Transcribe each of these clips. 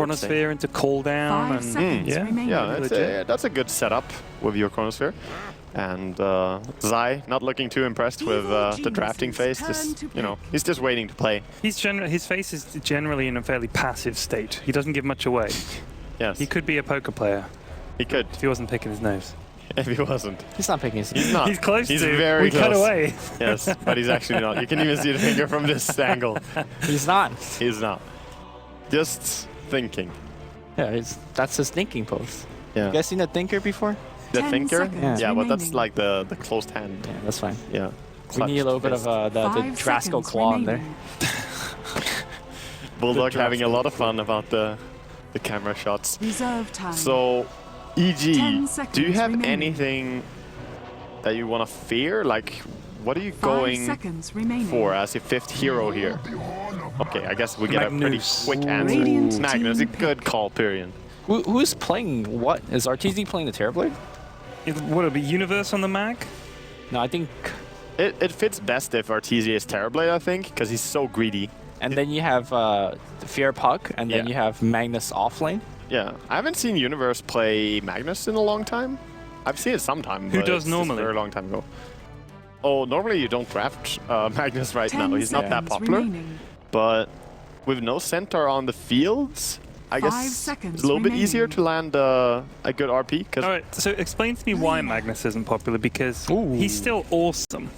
Chronosphere into cooldown. And yeah, that's a good setup with your Chronosphere. And Zai not looking too impressed with the drafting phase. Just, you know, he's just waiting to play. His face is generally in a fairly passive state. He doesn't give much away. Yes. He could be a poker player. He could. If he wasn't picking his nose. If he wasn't. He's not picking his nose. He's not. He's close he's to. Very we close. cut away. Yes, but he's actually not. You can even see the finger from this angle. He's not. He's not. Just thinking. Yeah, that's his thinking pose. Yeah. You guys seen the thinker before? The thinker? Yeah, but that's like the closed hand. Yeah, that's fine. Yeah. We need a little bit of the Drasco claw in there. Bulldog having a lot of fun about the camera shots. Reserve time. So, EG, do you have anything that you want to fear? Like, what are you going for as your 5th hero here? Okay, I guess we get a pretty quick answer. Magnus, a good call, period. Who's playing what? Is RTZ playing the Terrorblade? Would it be Universe on the Mag? No, I think... It fits best if RTZ is Terrorblade, I think, because he's so greedy. And then you have Fear Puck, and then you have Magnus offlane. Yeah, I haven't seen Universe play Magnus in a long time. I've seen it sometime. Who does normally? A very long time ago. Oh, normally you don't draft Magnus right now. He's not that popular. But with no center on the fields, I guess it's a little bit easier to land a good RP. All right, so explain to me why Magnus isn't popular, because he's still awesome.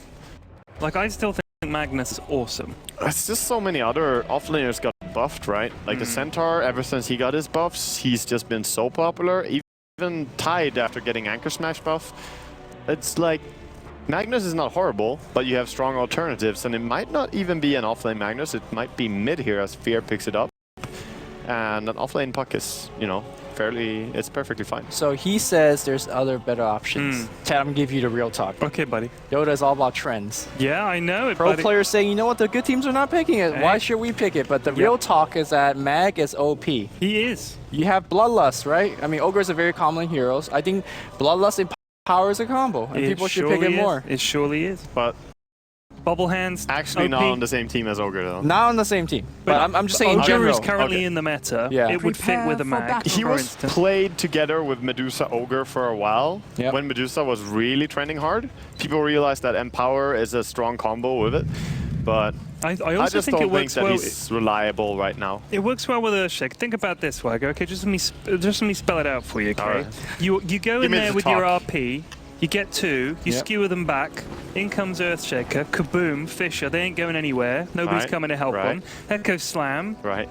Like, I still think Magnus is awesome. It's just so many other offlaners got buffed, right? Like the Centaur, ever since he got his buffs, he's just been so popular. Even Tide after getting Anchor Smash buff. It's like, Magnus is not horrible, but you have strong alternatives, and it might not even be an offlane Magnus. It might be mid here as Fear picks it up. And an offlane Puck is, you know, it's perfectly fine. So he says there's other better options. Chad, I'm gonna give you the real talk. Okay, buddy. Dota is all about trends. Yeah, I know it, Pro players saying, you know what, the good teams are not picking it. Why should we pick it? But the real talk is that Mag is OP. He is. You have Bloodlust, right? I mean, Ogres are very common heroes. I think Bloodlust empowers a combo, and people should pick it more. It surely is. But Bubble Hands actually not on the same team as Ogre, though. Not on the same team. But I'm just saying in Ogre general. is currently in the meta. Yeah. It would fit with a Mag. He was played together with Medusa Ogre for a while. Yep. When Medusa was really trending hard, people realized that Empower is a strong combo with it. But I also just think don't it works think that well. he's reliable right now. It works well with Earthshake. Think about this, Wagger. Okay, just let me spell it out for you. Okay, right. you go in there with your RP. You get 2, you skewer them back, in comes Earthshaker, kaboom, Fisher, they ain't going anywhere, nobody's coming to help them. Echo Slam. Right.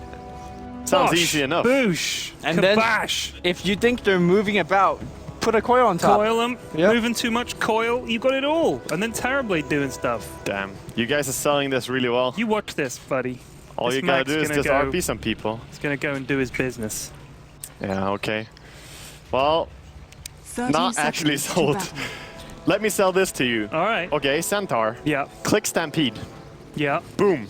Sounds easy enough. Boosh, and kabash. Then, if you think they're moving about, put a coil on top. Coil them, moving too much coil, you got it all. And then Terrorblade doing stuff. Damn, you guys are selling this really well. You watch this, buddy. All you gotta do is just RP some people. He's gonna go and do his business. Yeah, okay. Well, not actually sold. Let me sell this to you. All right. Okay, Centaur. Yeah. Click Stampede. Yeah. Boom.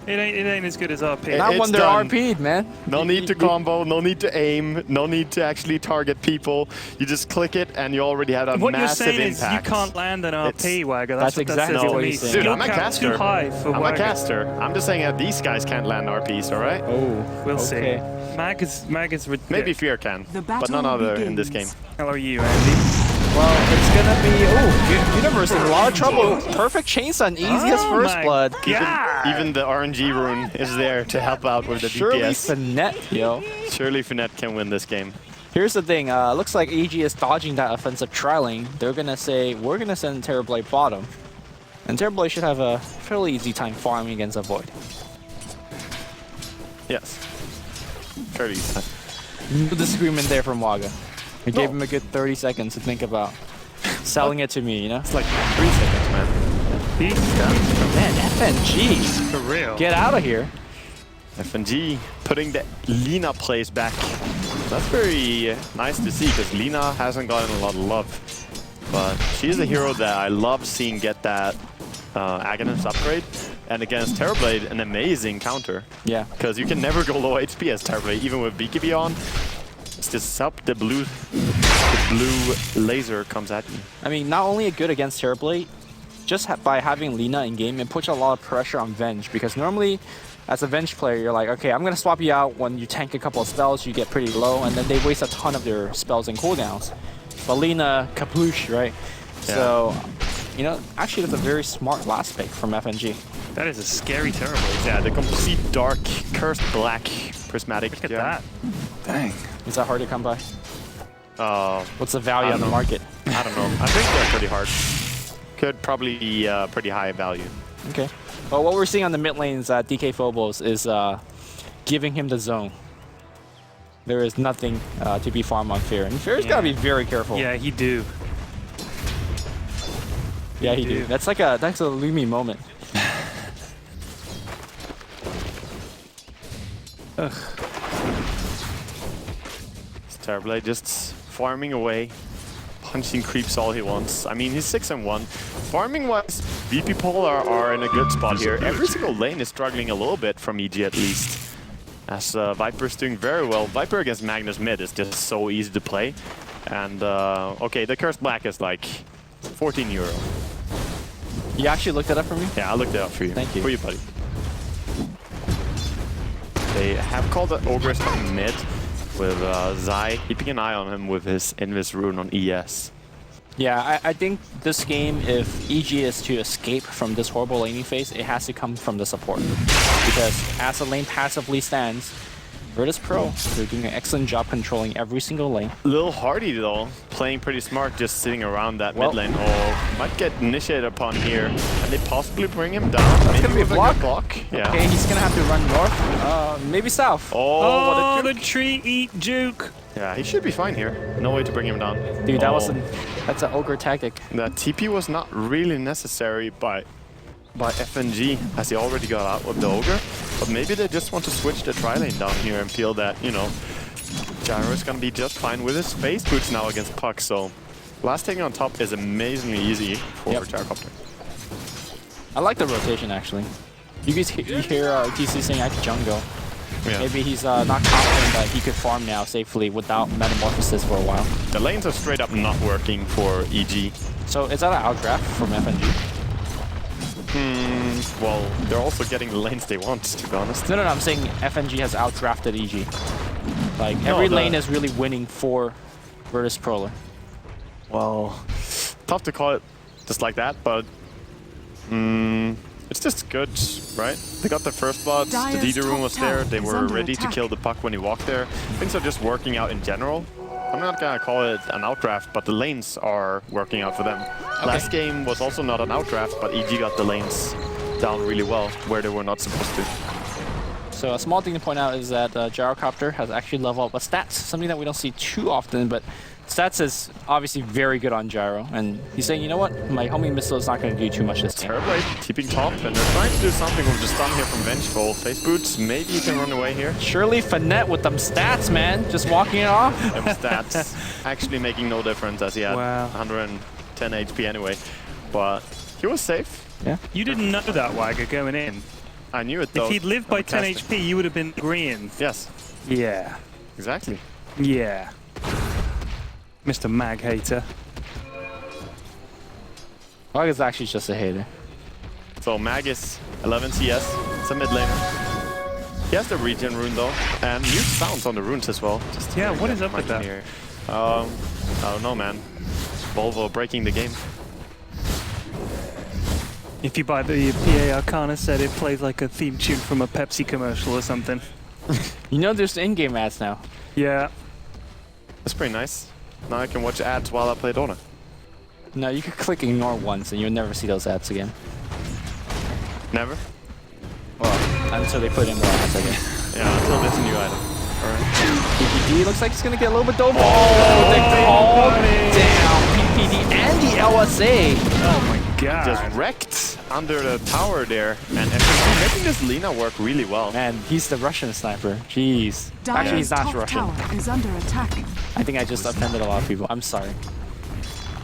It ain't as good as RP. Not when they're RP'd, man. No need to combo, no need to aim, no need to actually target people. You just click it and you already have a massive impact. What you're saying is you can't land an RP, Wagger. That's exactly what he's saying. Dude, I'm a caster. Too high for I'm a caster. I'm just saying that these guys can't land RPs, all right? Oh, we'll see. Mag is maybe Fear can, but none other in this game. How are you, Andy? Well, it's gonna be Universe in a lot of trouble. Perfect chainsaw, easiest first blood. Even the RNG rune is there to help out with the Surely DPS. Finette, yo. Surely Finette can win this game. Here's the thing. Looks like AG is dodging that offensive tri-lane. They're gonna say we're gonna send Terrorblade bottom, and Terrorblade should have a fairly easy time farming against a Void. Yes. Fairly easy. No disagreement there from Waga. We gave him a good 30 seconds to think about selling it to me, you know? It's like 3 seconds, man. Man, FNG. For real. Get out of here. FNG putting the Lina plays back. That's very nice to see because Lina hasn't gotten a lot of love. But she's a hero that I love seeing get that Aghanim upgrade. And against Terrorblade, an amazing counter. Yeah. Because you can never go low HP as Terrorblade, even with BKB on. It's just up, the blue laser comes at you. I mean, not only good against Terrorblade, just by having Lina in game, it puts a lot of pressure on Venge because normally as a Venge player, you're like, okay, I'm going to swap you out when you tank a couple of spells, you get pretty low, and then they waste a ton of their spells and cooldowns. But Lina, Kaploosh, right? Yeah. So, you know, actually that's a very smart last pick from FNG. That is a scary terrible. Yeah, the complete dark, cursed black prismatic. Look at that. Dang. Is that hard to come by? What's the value on the market? I don't know. I think they're pretty hard. Could probably be pretty high value. Okay. Well, what we're seeing on the mid lanes at DK Phobos is giving him the zone. There is nothing to be farmed on Fear. And Fear's got to be very careful. Yeah, he do. Yeah, he do. That's a Lumi moment. Ugh. It's terrible. Just farming away, punching creeps all he wants. I mean, he's 6-1. Farming-wise, VP Polar are in a good spot here. Every single lane is struggling a little bit from EG at least. As Viper's doing very well. Viper against Magnus mid is just so easy to play. And, okay, the Cursed Black is like 14 euro. You actually looked it up for me? Yeah, I looked it up for you. Thank you. For you, buddy. They have called the Ogress on mid with Zai keeping an eye on him with his Invis rune on ES. Yeah, I think this game, if EG is to escape from this horrible laning phase, it has to come from the support. Because as the lane passively stands, Virtus.pro, they're doing an excellent job controlling every single lane. Little Hardy though, playing pretty smart, just sitting around that mid lane. Oh, might get initiated upon here. And they possibly bring him down. That's gonna be a block. Yeah. Okay, he's gonna have to run north, maybe south. Oh, what a the juke. tree eat juke. Yeah, he should be fine here. No way to bring him down. Dude, that's an ogre tactic. That TP was not really necessary by FNG, as he already got out with the Ogre. But maybe they just want to switch the tri-lane down here and feel that, you know, Gyro is gonna be just fine with his face boots now against Puck. So last taking on top is amazingly easy for Gyrocopter. I like the rotation actually. You guys hear TC saying I could jungle. Yeah. Maybe he's not confident that he could farm now safely without Metamorphosis for a while. The lanes are straight up not working for EG. So is that an outdraft from FNG? Well, they're also getting the lanes they want, to be honest. No, I'm saying FNG has outdrafted EG. Like, every lane is really winning for Virtus.pro. Well, tough to call it just like that, but it's just good, right? They got the first blood, the DD room was there, they were ready to kill the Puck when he walked there. Things are just working out in general. I'm not gonna call it an outdraft, but the lanes are working out for them. Okay. Last game was also not an outdraft, but EG got the lanes down really well, where they were not supposed to. So a small thing to point out is that Gyrocopter has actually leveled up a stats, something that we don't see too often, but stats is obviously very good on Gyro, and he's saying, you know what, my homing missile is not going to do too much this game. Terrible, keeping top, and they're trying to do something with the stun here from Vengeful. Face boots, maybe he can run away here. Surely Finette with them stats, man, just walking it off. Them stats actually making no difference as he had 110 HP anyway, but he was safe. Yeah. You didn't know that, Wagger, going in. I knew it though. If he'd lived by 10 HP, you would have been green. Yes. Yeah. Exactly. Yeah. Mr. Mag hater. Mag is actually just a hater. So Mag is 11 CS. It's a mid laner. He has the regen rune though, and new sounds on the runes as well. Just yeah, what is up with that? Here. I don't know, man. Volvo breaking the game. If you buy the PA Arcana set, it plays like a theme tune from a Pepsi commercial or something. You know there's in-game ads now. Yeah. That's pretty nice. Now I can watch ads while I play Dota. No, you could click ignore once and you'll never see those ads again. Never? Well, until they put in more ads, I guess. Yeah, until there's a new item. Alright. PPD looks like it's gonna get a little bit over. Oh, they called down PPD and the LSA. Oh my god. Just wrecked under the tower there. And FNG making this Lina work really well. Man, he's the Russian sniper. Jeez. Actually, he's not Russian. Is under attack. I think I just offended a lot of people. I'm sorry.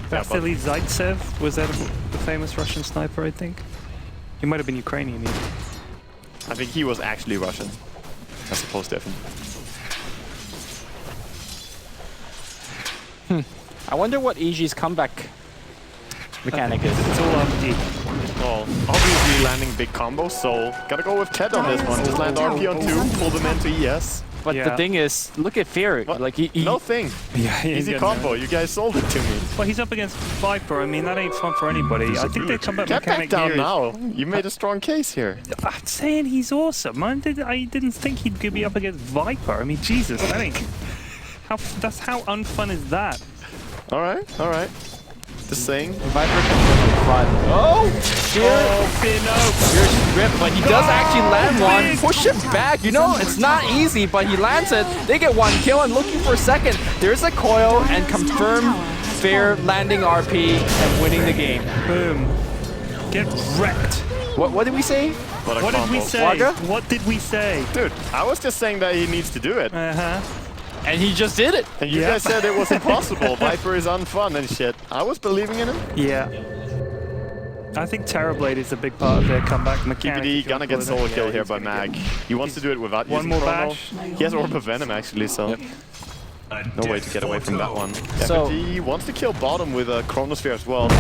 Vasily Zaitsev, was that the famous Russian sniper, I think? He might have been Ukrainian even. I think he was actually Russian, as opposed to I wonder what EG's comeback mechanic is. It's all RD. Well, obviously landing big combos, so gotta go with Ted on this one. Just land RP on 2, pull them into ES. But the thing is, look at Fear. What? Like he no thing. Yeah, Easy combo. You guys sold it to me. Well, he's up against Viper. I mean, that ain't fun for anybody. I think they come back Get mechanic back down here. now. You made a strong case here. I'm saying he's awesome. I didn't think he'd be up against Viper. I mean, Jesus, that ain't... That's how unfun is that? All right. Just saying. Viper can be fun. Oh! Fear! Fear's ripped, but he does actually land one. Push it back. You know, it's not easy, but he lands it. They get one kill and looking for a second. There's a coil and confirm Fear landing RP and winning the game. Boom. Get wrecked. What did we say? What did we say? Wagga? What did we say? Dude, I was just saying that he needs to do it. And he just did it. And you guys said it was impossible. Viper is unfun and shit. I was believing in him. Yeah. I think Terrorblade is a big part of their comeback mechanic. PPD gonna get solo kill here by Mag. He wants to do it without using more Chrono. bash. He has Orb of Venom actually, so no way to get away from that one. So he wants to kill bottom with a Chronosphere as well.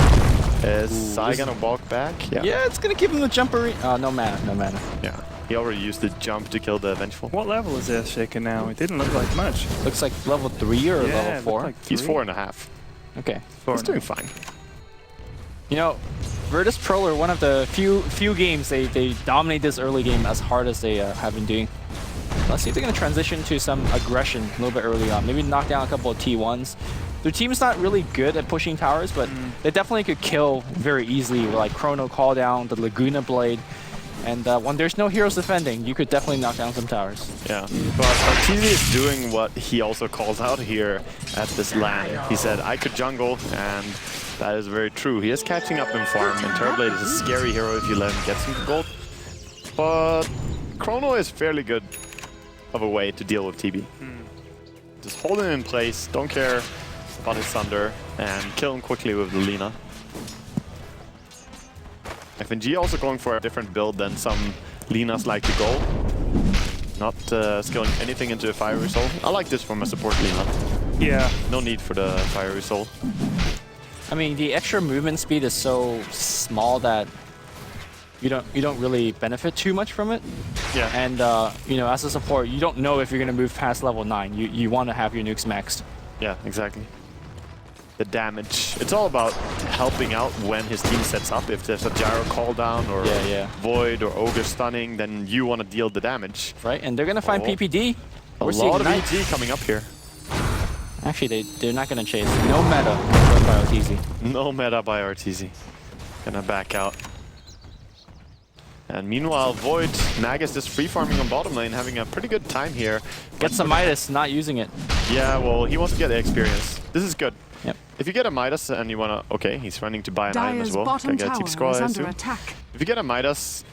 Is Sai gonna walk back? Yeah, it's gonna give him the jumper. No mana. Yeah. He already used the jump to kill the Vengeful. What level is Earthshaker now? It didn't look like much. Looks like level 3 or level 4. Like He's 4.5. Okay. He's doing fine. You know, Virtus.pro are one of the few games they dominate this early game as hard as they have been doing. Let's see if they're going to transition to some aggression a little bit early on. Maybe knock down a couple of T1s. Their team's not really good at pushing towers, but they definitely could kill very easily with like Chrono Call Down, the Laguna Blade. And when there's no heroes defending, you could definitely knock down some towers. Yeah, but Arteezy is doing what he also calls out here at this LAN. He said, I could jungle, and that is very true. He is catching up in farm, and Terrorblade is a scary hero if you let him get some gold. But Chrono is fairly good of a way to deal with TB. Just hold him in place, don't care about his thunder, and kill him quickly with the Lina. FNG also going for a different build than some Linas like to go. Not scaling anything into a Fiery Soul. I like this from a support Lina. Yeah. No need for the Fiery Soul. I mean, the extra movement speed is so small that you don't really benefit too much from it. Yeah. And you know, as a support, you don't know if you're gonna move past level 9. You want to have your nukes maxed. Yeah, exactly. The damage. It's all about helping out when his team sets up. If there's a gyro call down or void or ogre stunning, then you want to deal the damage. Right, and they're gonna find PPD. A lot of EG coming up here. Actually, they're not gonna chase. No meta by Arteezy. No meta by Arteezy. Gonna back out. And meanwhile, Void, Nagus just free farming on bottom lane, having a pretty good time here. Gets some Midas, not using it. Yeah, well, he wants to get the experience. This is good. Yep. If you get a Midas and you wanna, okay, he's running to buy an item as well. Bottom Get a tower TP scroll, is I under assume. attack. If you get a Midas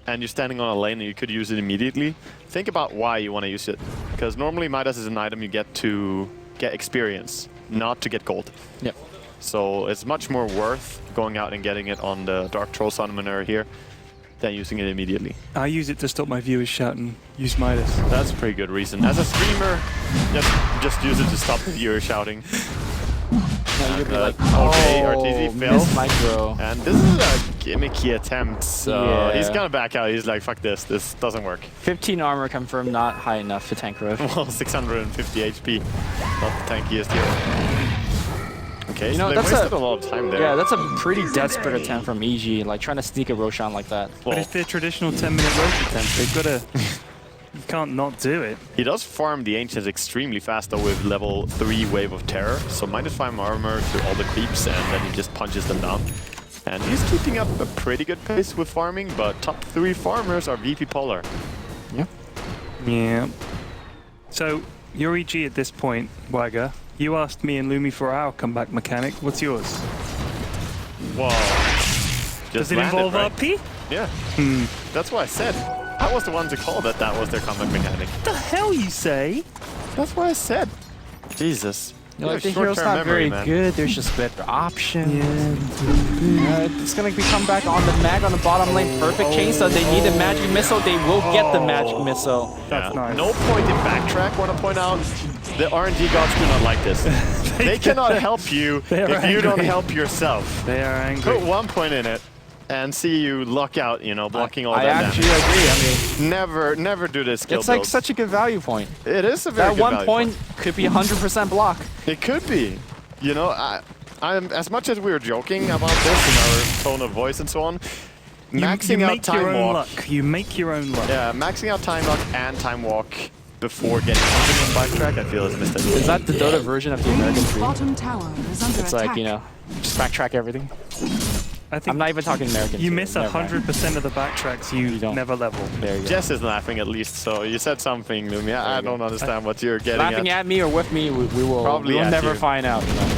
and you're standing on a lane and you could use it immediately, think about why you want to use it. Because normally Midas is an item you get to get experience, not to get gold. Yep. So it's much more worth going out and getting it on the Dark Troll Summoner here than using it immediately. I use it to stop my viewers shouting, use Midas. That's a pretty good reason. As a streamer, just use it to stop the viewers shouting. No, you'd be like, okay, Arteezy fails. Micro. And this is a gimmicky attempt, so he's gonna back out. He's like, fuck this doesn't work. 15 armor confirmed, not high enough to tank Rift. Well, 650 HP, not the tankiest here. Okay, you know, so they that's wasted a lot of time there. Yeah, that's a pretty desperate attempt from EG, like trying to sneak a Roshan like that. Well, but it's their traditional 10-minute road attempt. They've got to... You can't not do it. He does farm the Ancients extremely fast though with level 3 Wave of Terror, so -5 armor to all the creeps and then he just punches them down. And he's keeping up a pretty good pace with farming, but top 3 farmers are VP Polar. Yeah. Yeah. So, your EG at this point, Wagga, you asked me and Lumi for our comeback mechanic. What's yours? Well, does it involve right? RP? Yeah. That's what I said. I was the one to call that was their comeback mechanic. What the hell you say? That's what I said. Jesus. You know, like the hero's not very good, there's just better options. Yeah. It's gonna be come back on the mag on the bottom lane. Perfect chainsaw. They need a magic missile. They will get the magic missile. That's nice. No point in backtrack. Want to point out, the RNG gods do not like this. They cannot help you if you don't help yourself. They are angry. Put 1 point in it. and see you luck out, you know, blocking all that I actually damage. agree. I mean, Never do this skill it's like build. such a good value point. It is a very That good one value point could be 100% block. It could be. You know, I'm as much as we were joking about this in our tone of voice and so on, maxing out time walk. You make your own luck. Yeah, maxing out time walk and time walk before getting into the backtrack, I feel is mistake. Is that the Dota version of the American Dream? Bottom tower is under It's like, you know, just backtrack everything. I think I'm not even talking American. you Dream, miss never mind. 100% of the backtracks you don't. never level. There you go. Jess is laughing at least, so you said something, Lumi. I don't understand what you're getting Laughing at me or with me, we will Probably we'll at never you. find out. You know?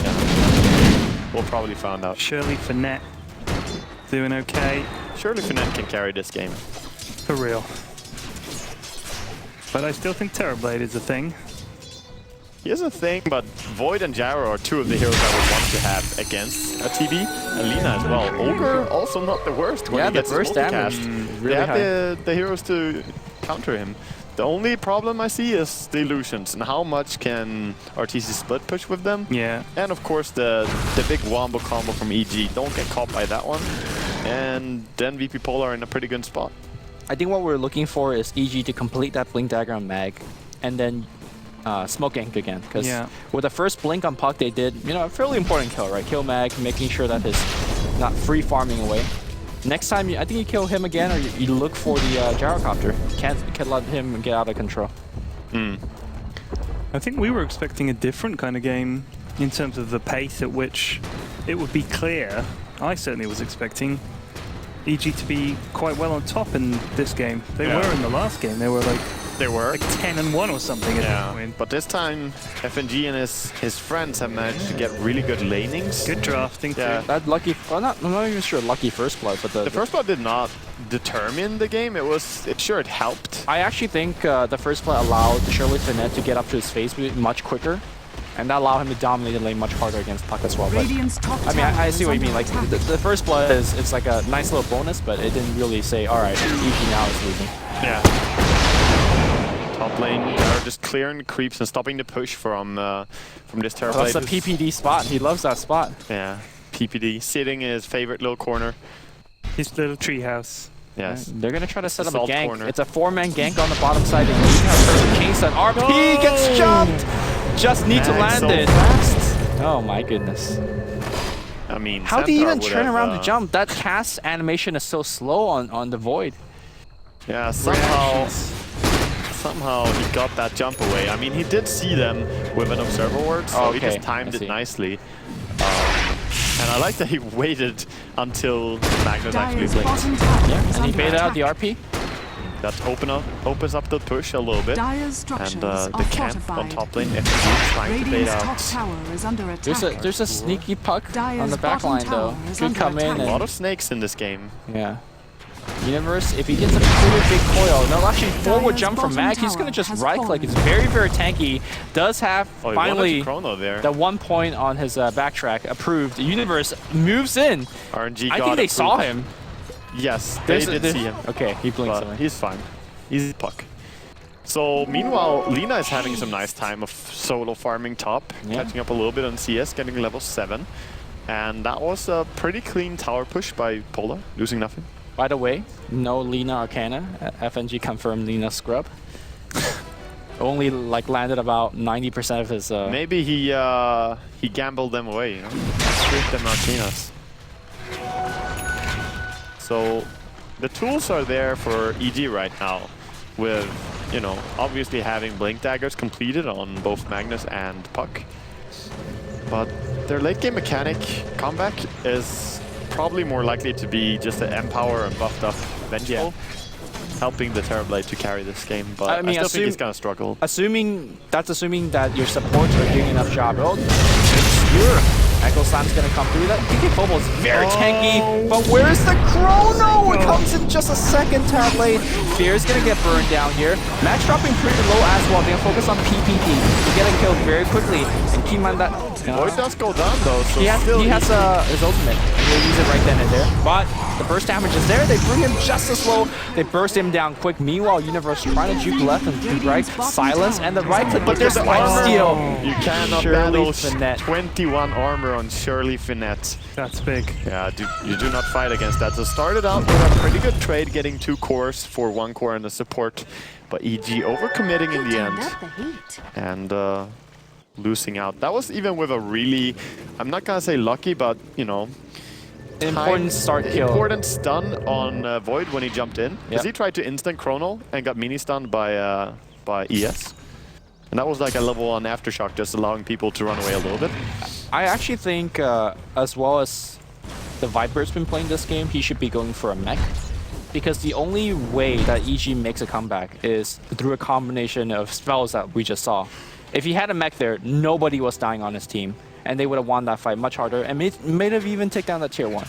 Yeah. We'll probably find out. Shirley Finette doing okay. Surely Finette can carry this game. For real. But I still think Terrorblade is a thing. Here's a thing, but Void and Gyro are two of the heroes I would want to have against a TB. And Lina as well. Ogre, also not the worst when Yeah, he the gets his burst damage multicast. really They have high. the heroes to counter him. The only problem I see is the illusions and how much can RTC split push with them. Yeah. And of course the big wombo combo from EG. Don't get caught by that one. And then VP Polar in a pretty good spot. I think what we're looking for is EG to complete that blink dagger on Mag, and then smoke gank again. Because with the first blink on Puck, they did, you know, a fairly important kill, right? Kill Mag, making sure that he's not free farming away. Next time, I think you kill him again, or you look for the gyrocopter. Can't let him get out of control. I think we were expecting a different kind of game in terms of the pace at which it would be clear. I certainly was expecting EG to be quite well on top in this game. They were in the last game. They were like 10-1 or something at that point. But this time FNG and his friends have managed to get really good lanings. Good drafting too. That lucky, well, I'm not even sure lucky first blood, but the first blood did not determine the game. It helped. I actually think the first blood allowed Shirley Finette to get up to his face much quicker, and that allowed him to dominate the lane much harder against Puck as well. But, I mean, I see what you mean. Like the first blood is like a nice little bonus, but it didn't really say, all right, EG now is losing. Yeah. Top lane are just clearing the creeps and stopping the push from this Terrorblade. That's the PPD spot. He loves that spot. Yeah, PPD sitting in his favorite little corner. His little treehouse. Yes. They're gonna try to set up a Salt gank. corner. It's a 4-man gank on the bottom side. And you have perfect case that RP gets jumped. Just need to land so it. fast. Oh my goodness. I mean, How do you Centaur even would turn have, around to jump? That cast animation is so slow on the Void. Yeah, somehow he got that jump away. I mean, he did see them with an observer ward, so he just timed it nicely. And I like that he waited until Magnus actually blinked. Yeah, and he baited out the RP. That opens up the push a little bit. And the camp on top lane, FNG trying to bait out. There's a sneaky Puck on the back line though. Could come in. A lot of snakes in this game. Yeah. Universe, if he gets a pretty big coil, no, actually forward jump from Mag, he's gonna just right click. It's very, very tanky. Does have finally the 1 point on his backtrack approved. Universe moves in. RNG I think they saw him. Yes, they did see him. Okay, he blinks away. He's fine. He's Puck. So meanwhile, Lina is having some nice time of solo farming top, catching up a little bit on CS, getting level 7. And that was a pretty clean tower push by Polar, losing nothing. By the way, no Lina Arcana. FNG confirmed Lina Scrub. Only like landed about 90% of his. Maybe he gambled them away, you know. Stripped them Arcanas. So the tools are there for EG right now, with obviously having blink daggers completed on both Magnus and Puck. But their late game mechanic comeback is probably more likely to be just an Empower and buffed up Vengeful, helping the Terrorblade to carry this game. But I still think he's gonna struggle. Assuming that your supports are doing enough job. Oh, it's Europe. Echo Slam's gonna come through that. DK Phobos is very tanky, but where's the chrono? It comes in just a second. Terrorblade. Fear's gonna get burned down here. Max dropping pretty low as well. They're gonna focus on PPD to get a kill very quickly. And keep in mind that Void does go down though, so He has his ultimate. He'll use it right then and there. But the burst damage is there. They bring him just as low. They burst him down quick. Meanwhile, Universe trying to juke left and juke right. Silence and the right click, but there's life steal. You cannot battle 21 armor on Shirley Finette. That's big. Yeah, you do not fight against that. So started out with a pretty good trade, getting 2 cores for 1 core and the support. But EG overcommitting in the end. And losing out. That was even with a really, I'm not gonna say lucky, but you know, Important start kill. Important stun on Void when he jumped in. Because he tried to instant chrono and got mini stunned by ES. And that was like a level 1 aftershock, just allowing people to run away a little bit. I actually think, as well as the Viper's been playing this game, he should be going for a mech. Because the only way that EG makes a comeback is through a combination of spells that we just saw. If he had a mech there, nobody was dying on his team. And they would have won that fight much harder and may have even taken down the tier 1.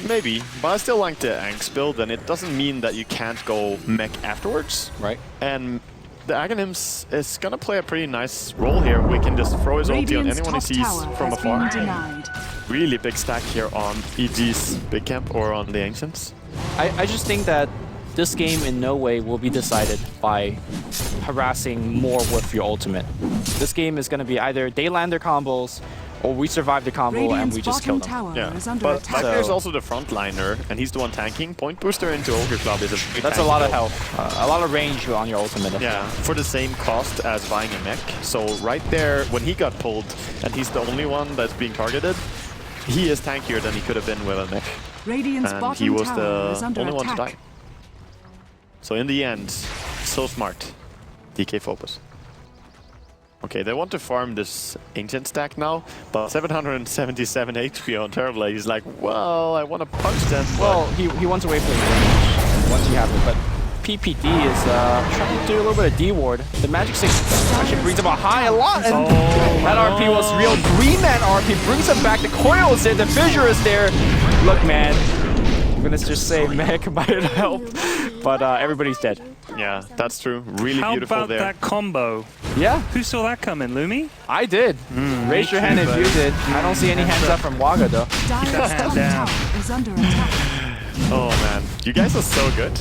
Maybe, but I still like the Angst build, and it doesn't mean that you can't go mech afterwards. Right. And the Aghanims is gonna play a pretty nice role here. We can just throw his ulti on anyone he sees from afar. Really big stack here on EG's big camp or on the Ancients. I just think that this game in no way will be decided by harassing more with your ultimate. This game is going to be either they land their combos or we survive the combo and we just kill them. Yeah, but Viper is also the frontliner and he's the one tanking. Point booster into Ogre Club is a That's a lot of health, a lot of range on your ultimate. Yeah, for the same cost as buying a mech. So right there, when he got pulled and he's the only one that's being targeted, he is tankier than he could have been with a mech. And he was the only one to die. So in the end, so smart, DK Focus. Okay, they want to farm this Ancient stack now, but 777 HP on Terrorblade. He's like, well, I want to punch them. Well, he wants away from the range once you have it, but PPD is trying to do a little bit of D-ward. The Magic 6 actually brings him a high a lot, and that RP was real. Green Man RP brings him back. The coil is there, the fissure is there. Look, man. I'm gonna just say mech might help, but everybody's dead. Yeah, that's true. Really beautiful there. How about that combo? Yeah. Who saw that coming, Lumi? I did. Raise your hand if you did. I don't see any hands up from Waga, though. Keep that hand down. Oh, man. You guys are so good.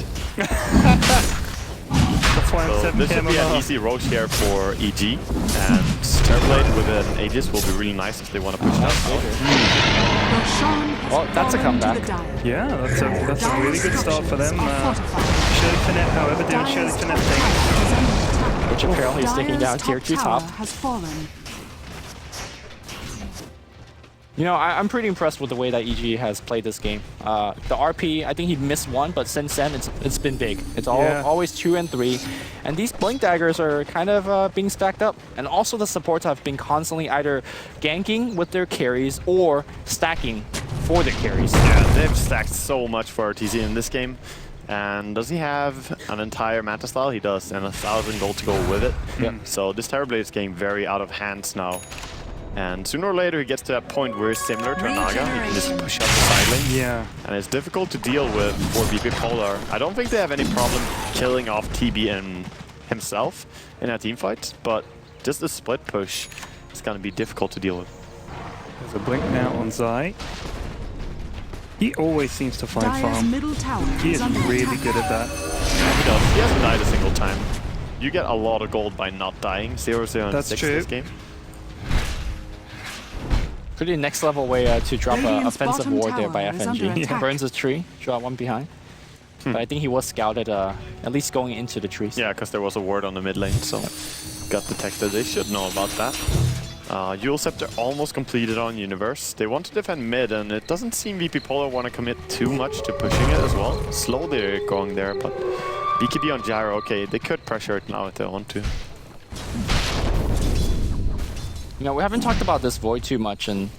So this should be an easy roach here for EG. And Terrorblade with an Aegis will be really nice if they want to push that. Well, that's a comeback. Yeah, that's a really good start for them. Shirley Finette, however, doing Shirley Finette things. Which apparently is taking down tier 2 top. You know, I'm pretty impressed with the way that EG has played this game. The RP, I think he missed one, but since then it's been big. It's always 2 and 3. And these Blink Daggers are kind of being stacked up. And also the supports have been constantly either ganking with their carries or stacking for their carries. Yeah, they've stacked so much for RTZ in this game. And does he have an entire Manta style? He does, and 1,000 gold to go with it. Yeah. So this Terrorblade is getting very out of hands now. And sooner or later he gets to that point where it's similar to a Naga. He can just push up the side lane. Yeah. And it's difficult to deal with for VP Polar. I don't think they have any problem killing off TB and himself in a team fight, but just the split push is going to be difficult to deal with. There's a blink now on Zai. He always seems to find farm. He is really good at that. Yeah, he does. He hasn't died a single time. You get a lot of gold by not dying. 0-0 and 6 this game. Pretty next level way to drop an offensive ward there by FNG. Burns a tree, draw one behind. But I think he was scouted at least going into the trees. Yeah, because there was a ward on the mid lane, so got detected. They should know about that. Eul Scepter almost completed on Universe. They want to defend mid, and it doesn't seem VP Polar want to commit too much to pushing it as well. Slow they're going there, but BKB on Gyro, okay, they could pressure it now if they want to. You know, we haven't talked about this Void too much, and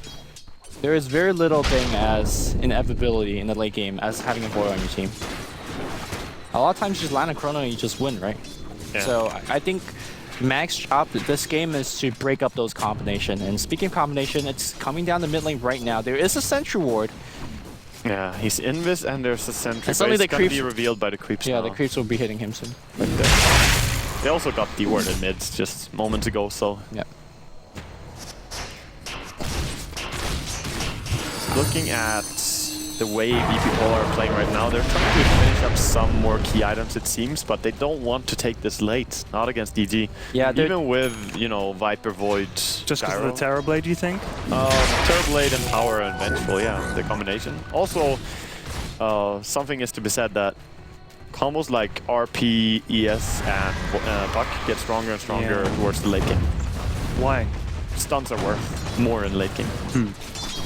there is very little thing as inevitability in the late game as having a Void on your team. A lot of times you just land a Chrono and you just win, right? Yeah. So I think Mag's job this game is to break up those combination. And speaking of combination, it's coming down the mid lane right now. There is a sentry ward. Yeah, he's Invis and there's a sentry, but it's gonna be revealed by the creeps Yeah, now. the creeps will be hitting him soon. But they also got D-warded mids just moments ago, so... Yeah. looking at the way VP Polar are playing right now, they're trying to finish up some more key items, it seems, but they don't want to take this late. Not against DG. Yeah, even with, you know, Viper, Void, Just because of the Terrorblade, you think? Terrorblade and Power and Vengeful, yeah, the combination. Also, something is to be said that combos like RP, ES, and Buck get stronger and stronger towards the late game. Why? Stuns are worth more in late game.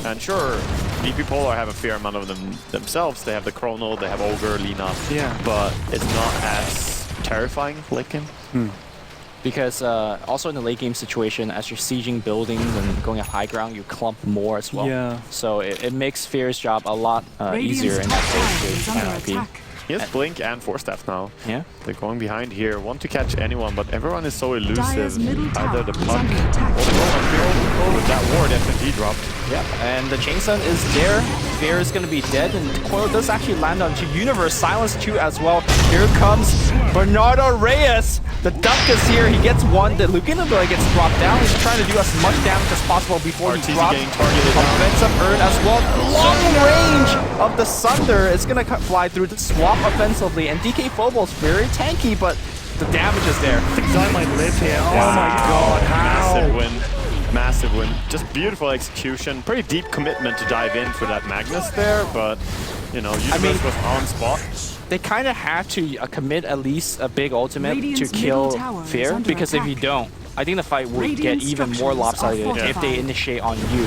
And sure, VP Polar have a fair amount of them themselves. They have the Chrono, they have Ogre, Lina. Yeah. But it's not as terrifying late game. Because also in the late game situation, as you're sieging buildings and going up high ground, you clump more as well. Yeah. So it makes Fear's job a lot easier in that phase to RP. He has Blink and Force Staff now. Yeah. They're going behind here, want to catch anyone, but everyone is so elusive. Dyer's middle Either the tower is puck under attack. with that ward, FNG dropped. Yeah, and the Chain Stun is there. Fear is going to be dead, and Coil does actually land onto Universe. Silence 2 as well. Here comes Bernardo Reyes. The dunk is here. He gets one. The Lugano gets dropped down. He's trying to do as much damage as possible before RTZ he drops. getting targeted down. Offensive earn as well. Long range of the Sunder. It's going to fly through the swap offensively, and DK Phobos very tanky, but the damage is there. The guy might live here. Wow. Oh my god, how? Massive win. Massive win. Just beautiful execution. Pretty deep commitment to dive in for that Magnus there, but, you know, Universe was on spot. They kind of have to commit at least a big ultimate Radiant's to kill middle tower is Fear, under because if attack. you don't, I think the fight would Radiant get even more structures are lopsided if fortified. they initiate on you.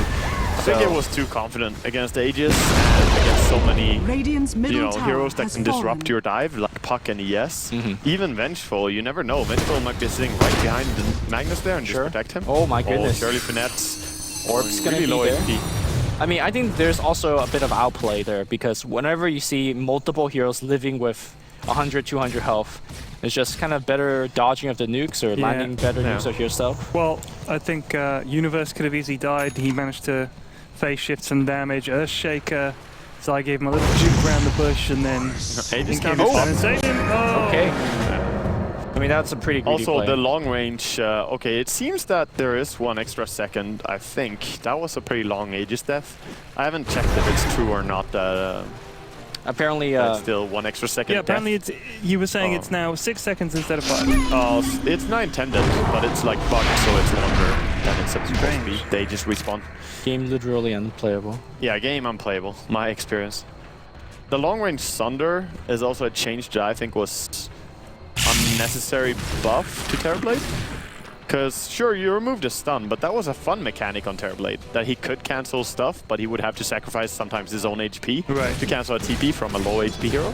I think it was too confident against Aegis and against so many, Radiant's middle you know, tower heroes that has can disrupt fallen. your dive, like Puck and ES. Even Vengeful, you never know. Vengeful might be sitting right behind the Magnus there and just protect him. Oh my goodness. Shirley Finette's Orb's gonna really be low there. HP. I mean, I think there's also a bit of outplay there, because whenever you see multiple heroes living with 100, 200 health, it's just kind of better dodging of the nukes or landing better nukes of yourself. Well, I think Universe could have easily died. He managed to phase shift some damage. Earthshaker, so I gave him a little juke around the bush, and then Aegis came came in in. and saved him. Oh. Okay. I mean, that's a pretty greedy Also, play. the long range, okay, it seems that there is 1 extra second, I think. That was a pretty long Aegis death. I haven't checked if it's true or not that Apparently, it's still 1 extra second Yeah, apparently death. you were saying it's now 6 seconds instead of 5. It's not intended, but it's like bugged, so it's longer than it's supposed to be. Strange. They just respawn. game literally unplayable. Yeah, game unplayable, my experience. The long range Sunder is also a change that I think was unnecessary buff to Terrorblade. Because, sure, you removed a stun, but that was a fun mechanic on Terrorblade, that he could cancel stuff, but he would have to sacrifice sometimes his own HP to cancel a TP from a low HP hero.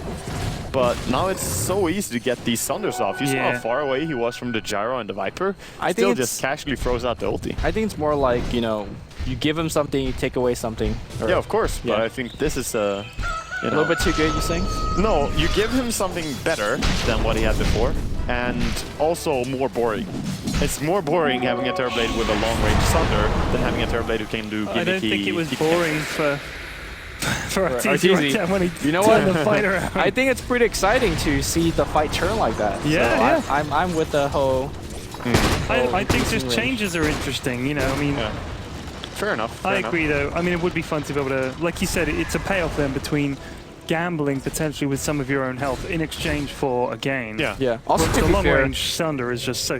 But now it's so easy to get these Sunders off. You saw how far away he was from the Gyro and the Viper. I Still think just casually throws out the ulti. I think it's more like, you know, you give him something, you take away something. Or Yeah, of course, but I think this is a... a little bit too good, you think? No, you give him something better than what he had before, and also more boring. It's more boring having a Terrorblade with a long-range Sunder than having a Terrorblade who can do gimmicky... I don't think it was boring for RTZ. right there when he You know turned what? the fight around. I think it's pretty exciting to see the fight turn like that. Yeah, so I'm with the whole... I think just changes are interesting, you know, I mean... Fair enough. I agree, though. I mean, it would be fun to be able to, like you said, it's a payoff then between gambling potentially with some of your own health in exchange for a gain. Yeah. Also, to the be long fair, range Sunder is just so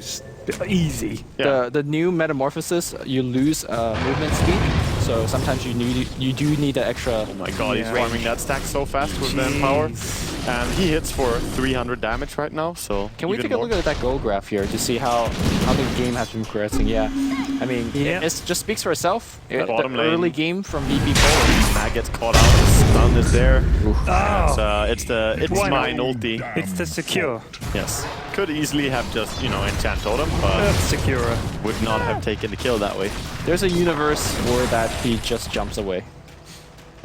easy. the new Metamorphosis, you lose movement speed, so sometimes you do need the extra. Oh my god, he's farming that stack so fast with manpower. And he hits for 300 damage right now, so Can we even take a more. look at that goal graph here to see how the game has been progressing? Yeah, I mean, it just speaks for itself. The bottom lane. early game from VP Polar. Matt gets caught out, the stun is there. Oh. It's mine ulti. It's the secure. Yes. Could easily have just, you know, enchant totem, but Secure. would not have taken the kill that way. There's a universe where that he just jumps away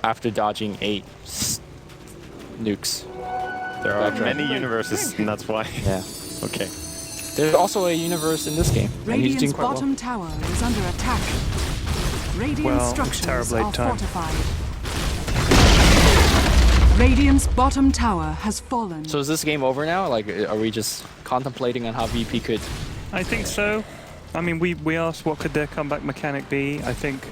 after dodging 8 nukes. There are many universes, and that's why. Yeah. Okay. There's also a universe in this game, and he's doing Radiant's quite well. bottom tower is under attack. Radiant Well, it's structures Terrorblade are time. fortified. Radiant's bottom tower has fallen. So is this game over now? Like, are we just contemplating on how VP could? I think so. I mean, we asked what could their comeback mechanic be. I think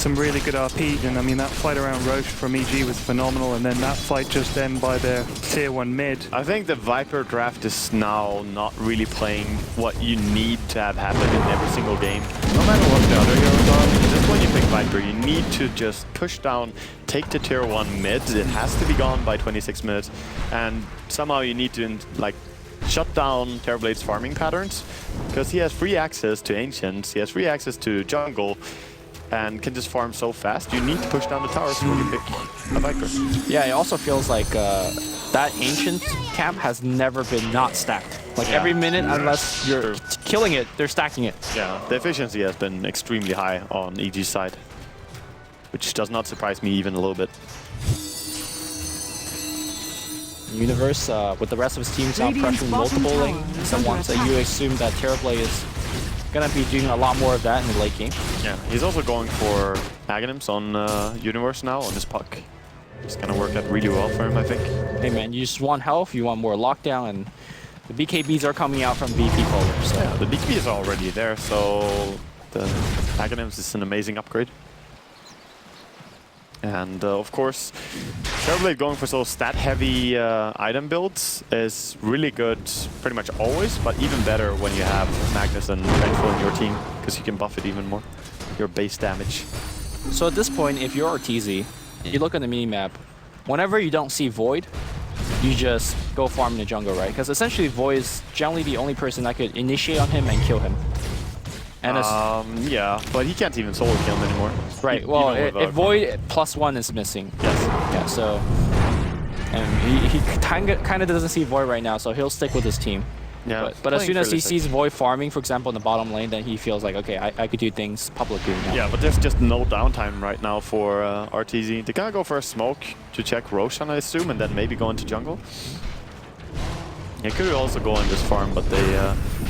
some really good RP, and I mean that fight around Roche from EG was phenomenal, and then that fight just then by their tier 1 mid. I think the Viper draft is now not really playing what you need to have happen in every single game. No matter what the other heroes are, just when you pick Viper, you need to just push down, take the tier 1 mid. It has to be gone by 26 minutes, and somehow you need to like shut down Terrorblade's farming patterns, because he has free access to Ancients, he has free access to jungle, and can just farm so fast. You need to push down the towers when you pick a Viper. Yeah, it also feels like that Ancient camp has never been not stacked. Like every minute, unless you're killing it, they're stacking it. Yeah, the efficiency has been extremely high on EG's side, which does not surprise me even a little bit. Universe, with the rest of his teams now pressuring multiple lanes at once, so you assume that Terrorblade is gonna be doing a lot more of that in the late game. Yeah, he's also going for Aghanims on Universe now on his puck. It's gonna work out really well for him, I think. Hey man, you just want health, you want more lockdown, and the BKBs are coming out from VP Polar. So. Yeah, the BKB is already there, so the Aghanims is an amazing upgrade. And of course, Terrorblade going for so stat-heavy item builds is really good pretty much always, but even better when you have Magnus and Vengeful in your team, because you can buff it even more, your base damage. So at this point, if you're RTZ, you look at the minimap, whenever you don't see Void, you just go farm in the jungle, right? Because essentially Void is generally the only person that could initiate on him and kill him. And yeah, but he can't even solo kill him anymore. Right, well, if Void +1 is missing. Yes. Yeah, so... And he kind of doesn't see Void right now, so he'll stick with his team. Yeah, but as soon as he sees Void farming, for example, in the bottom lane, then he feels like, okay, I could do things publicly now. Yeah, but there's just no downtime right now for RTZ. They're gonna go for a smoke to check Roshan, I assume, and then maybe go into jungle. They could also go and just farm, but they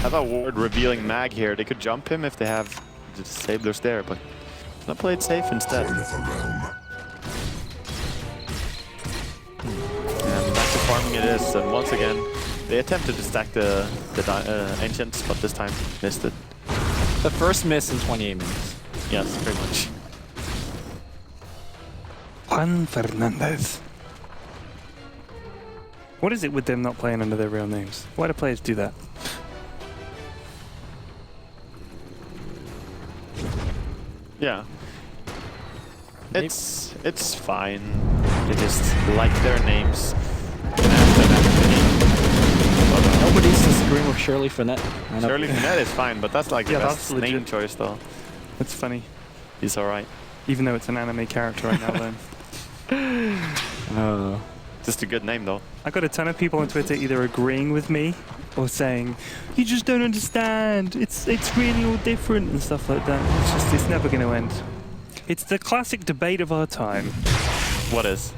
have a ward revealing Mag here. They could jump him if they have the Disablers there, but gonna play it safe instead. And back to farming it is, and once again, they attempted to stack the Ancients, but this time missed it. The first miss in 28 minutes. Yes, pretty much. Juan Fernandez. What is it with them not playing under their real names? Why do players do that? Yeah. It's fine. They just like their names. Nobody's disagreeing with Shirley Finette. Shirley Finette is fine, but that's like the best name choice though. That's funny. He's alright. Even though it's an anime character right now then. Just a good name though. I got a ton of people on Twitter either agreeing with me or saying, you just don't understand. It's really all different and stuff like that. It's never going to end. It's the classic debate of our time. What is?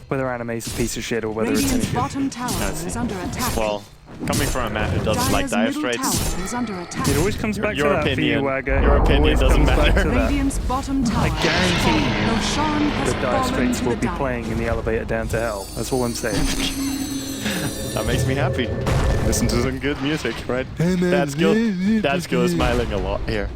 Whether anime is a piece of shit or whether it's any Radiant's good. bottom tower is under attack. Well, coming from a man who doesn't like dire middle straits, tower is under attack. It always comes back to your that for you, opinion. Wagga. Your opinion Always doesn't comes back matter. to that. Radiant's bottom tower. I guarantee you Roshan has the dire fallen straits to will the be dark. playing in the elevator down to hell. That's all I'm saying. that makes me happy. Listen to some good music, right? Dad's skill is smiling a lot here.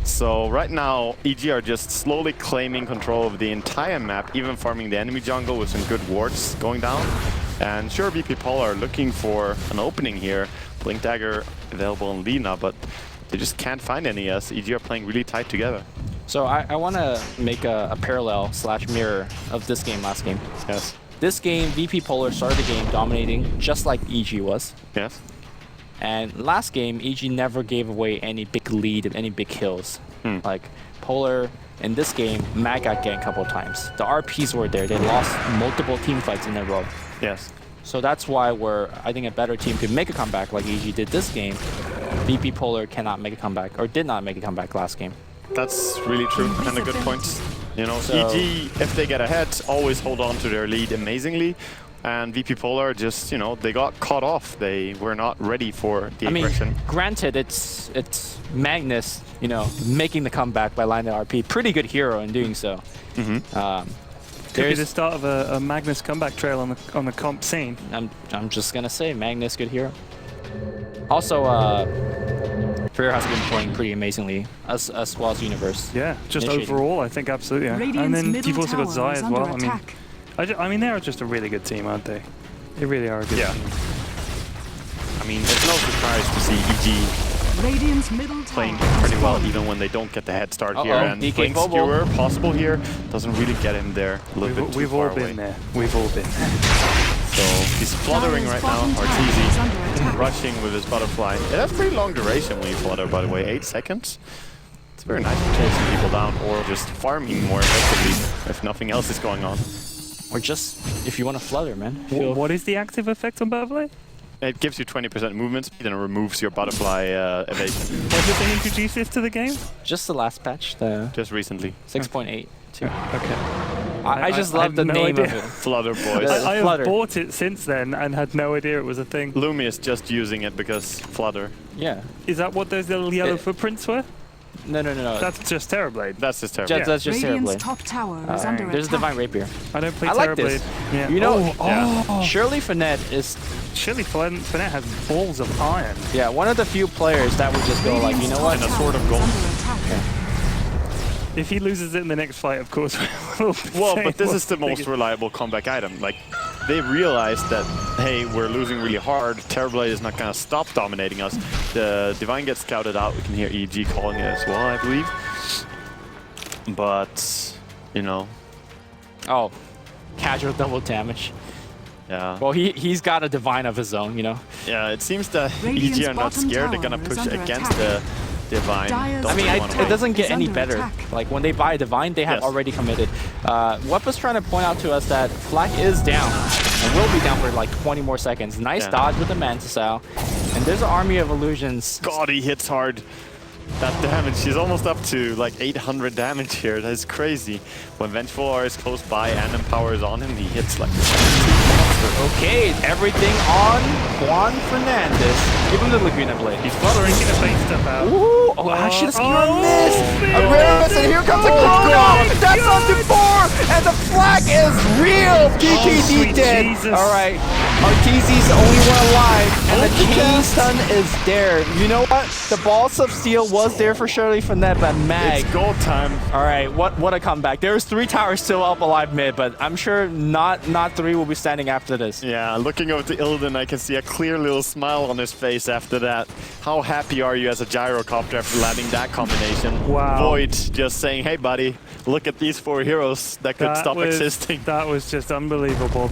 So right now, EG are just slowly claiming control of the entire map, even farming the enemy jungle with some good wards going down. And sure, VP Polar are looking for an opening here. Blink Dagger available in Lina, but they just can't find any as EG are playing really tight together. So I want to make a parallel / mirror of this game last game. Yes. This game, VP Polar started the game dominating, just like EG was. Yes. And last game, EG never gave away any big lead and any big kills. Like Polar, in this game, Mag got ganked a couple of times. The RPs were there. They lost multiple team fights in a row. Yes. So that's why I think a better team could make a comeback like EG did this game. VP Polar cannot make a comeback, or did not make a comeback last game. That's really true, and a good point. You know, So- EG, if they get ahead, always hold on to their lead amazingly. And VP Polar just, you know, they got caught off. They were not ready for the aggression. Granted, it's Magnus, you know, making the comeback by landing RP. Pretty good hero in doing so. Could be the start of a Magnus comeback trail on the comp scene. I'm just gonna say Magnus, good hero. Also, Fear has been playing pretty amazingly, as well as Universe. Yeah, just Initiating. overall, I think absolutely. Yeah. Radiant's And then middle you've also got tower Zai is as well. under attack. I mean, they're just a really good team, aren't they? They really are a good Yeah. team. I mean, it's no surprise to see EG Radiant's middle playing tower pretty has well, fallen. even when they don't get the head start Uh-oh, here. And DK playing Bobo. Skewer, possible here, doesn't really get him there. A little bit too We've far all away. been there. We've all been there. So he's fluttering Dire's right now, bottom tower is under Arteezy, attack. rushing with his butterfly. It has pretty long duration when you flutter, by the way, 8 seconds. It's very nice for chasing people down or just farming more effectively if nothing else is going on. Or just, if you want to flutter, man. What is the active effect on Butterfly? It gives you 20% movement speed and it removes your butterfly evasion. When did they introduce this to the game? Just the last patch, the Just recently. 6.8. Okay. I just I love the had no name idea. of it. Flutter boys. Yeah. I have Flutter. bought it since then and had no idea it was a thing. Lumi is just using it because Flutter. Yeah. Is that what those little yellow It- footprints were? No. That's just Terrorblade. That's just terrible. That's just Radiant's Terrorblade. top tower is under There's attack. Divine Rapier. I don't play I like Terrorblade. this. Yeah. You know, yeah. Shirley Finette is, Shirley Finette has balls of iron. yeah, one of the few players that would just go like, you know what? And a sword of gold. If he loses it in the next fight, of course, we'll Well, say but this what's is the most biggest- reliable comeback item. Like, they realized that, hey, we're losing really hard. Terrorblade is not going to stop dominating us. The Divine gets scouted out. We can hear EG calling it as well, I believe. But, you know, Oh, casual double damage. yeah. Well, he's got a Divine of his own, you know. Yeah, it seems that Radiant's EG are not bottom scared. They're going tower to is push under against attack. the Divine. Dire's Don't I mean, really It wanna it fight. doesn't get Is any under better. attack. Like, when they buy a Divine, they have Yes. already committed. Wep was trying to point out to us that Flak is down, and will be down for like 20 more seconds. Nice Yeah. dodge with the Mantis Owl. And there's an army of illusions. God, he hits hard. That damage, he's almost up to like 800 damage here. That's crazy. When Vengeful R is close by and Empower is on him, he hits like Okay, everything on Juan Fernandez. Give him the Laguna Blade. He's fluttering, gonna face stuff out. Ooh, oh, actually, the Skewer missed. Phil. A rare miss, and here comes a Chrono. That's on to 4, and the flag is real. TKD sweet dead. Jesus. All right, Arteezy's the only one alive, and the chain stun is there. You know what? The Balls of Steel was there for Shirley Finette, but Mag. It's gold time. All right, what a comeback. There's 3 towers still up alive mid, but I'm sure not 3 will be standing after this. Yeah, looking over to Ilden, I can see a clear little smile on his face after that. How happy are you as a gyrocopter after landing that combination? Wow. Void just saying, hey buddy, look at these 4 heroes that could stop existing. That was just unbelievable.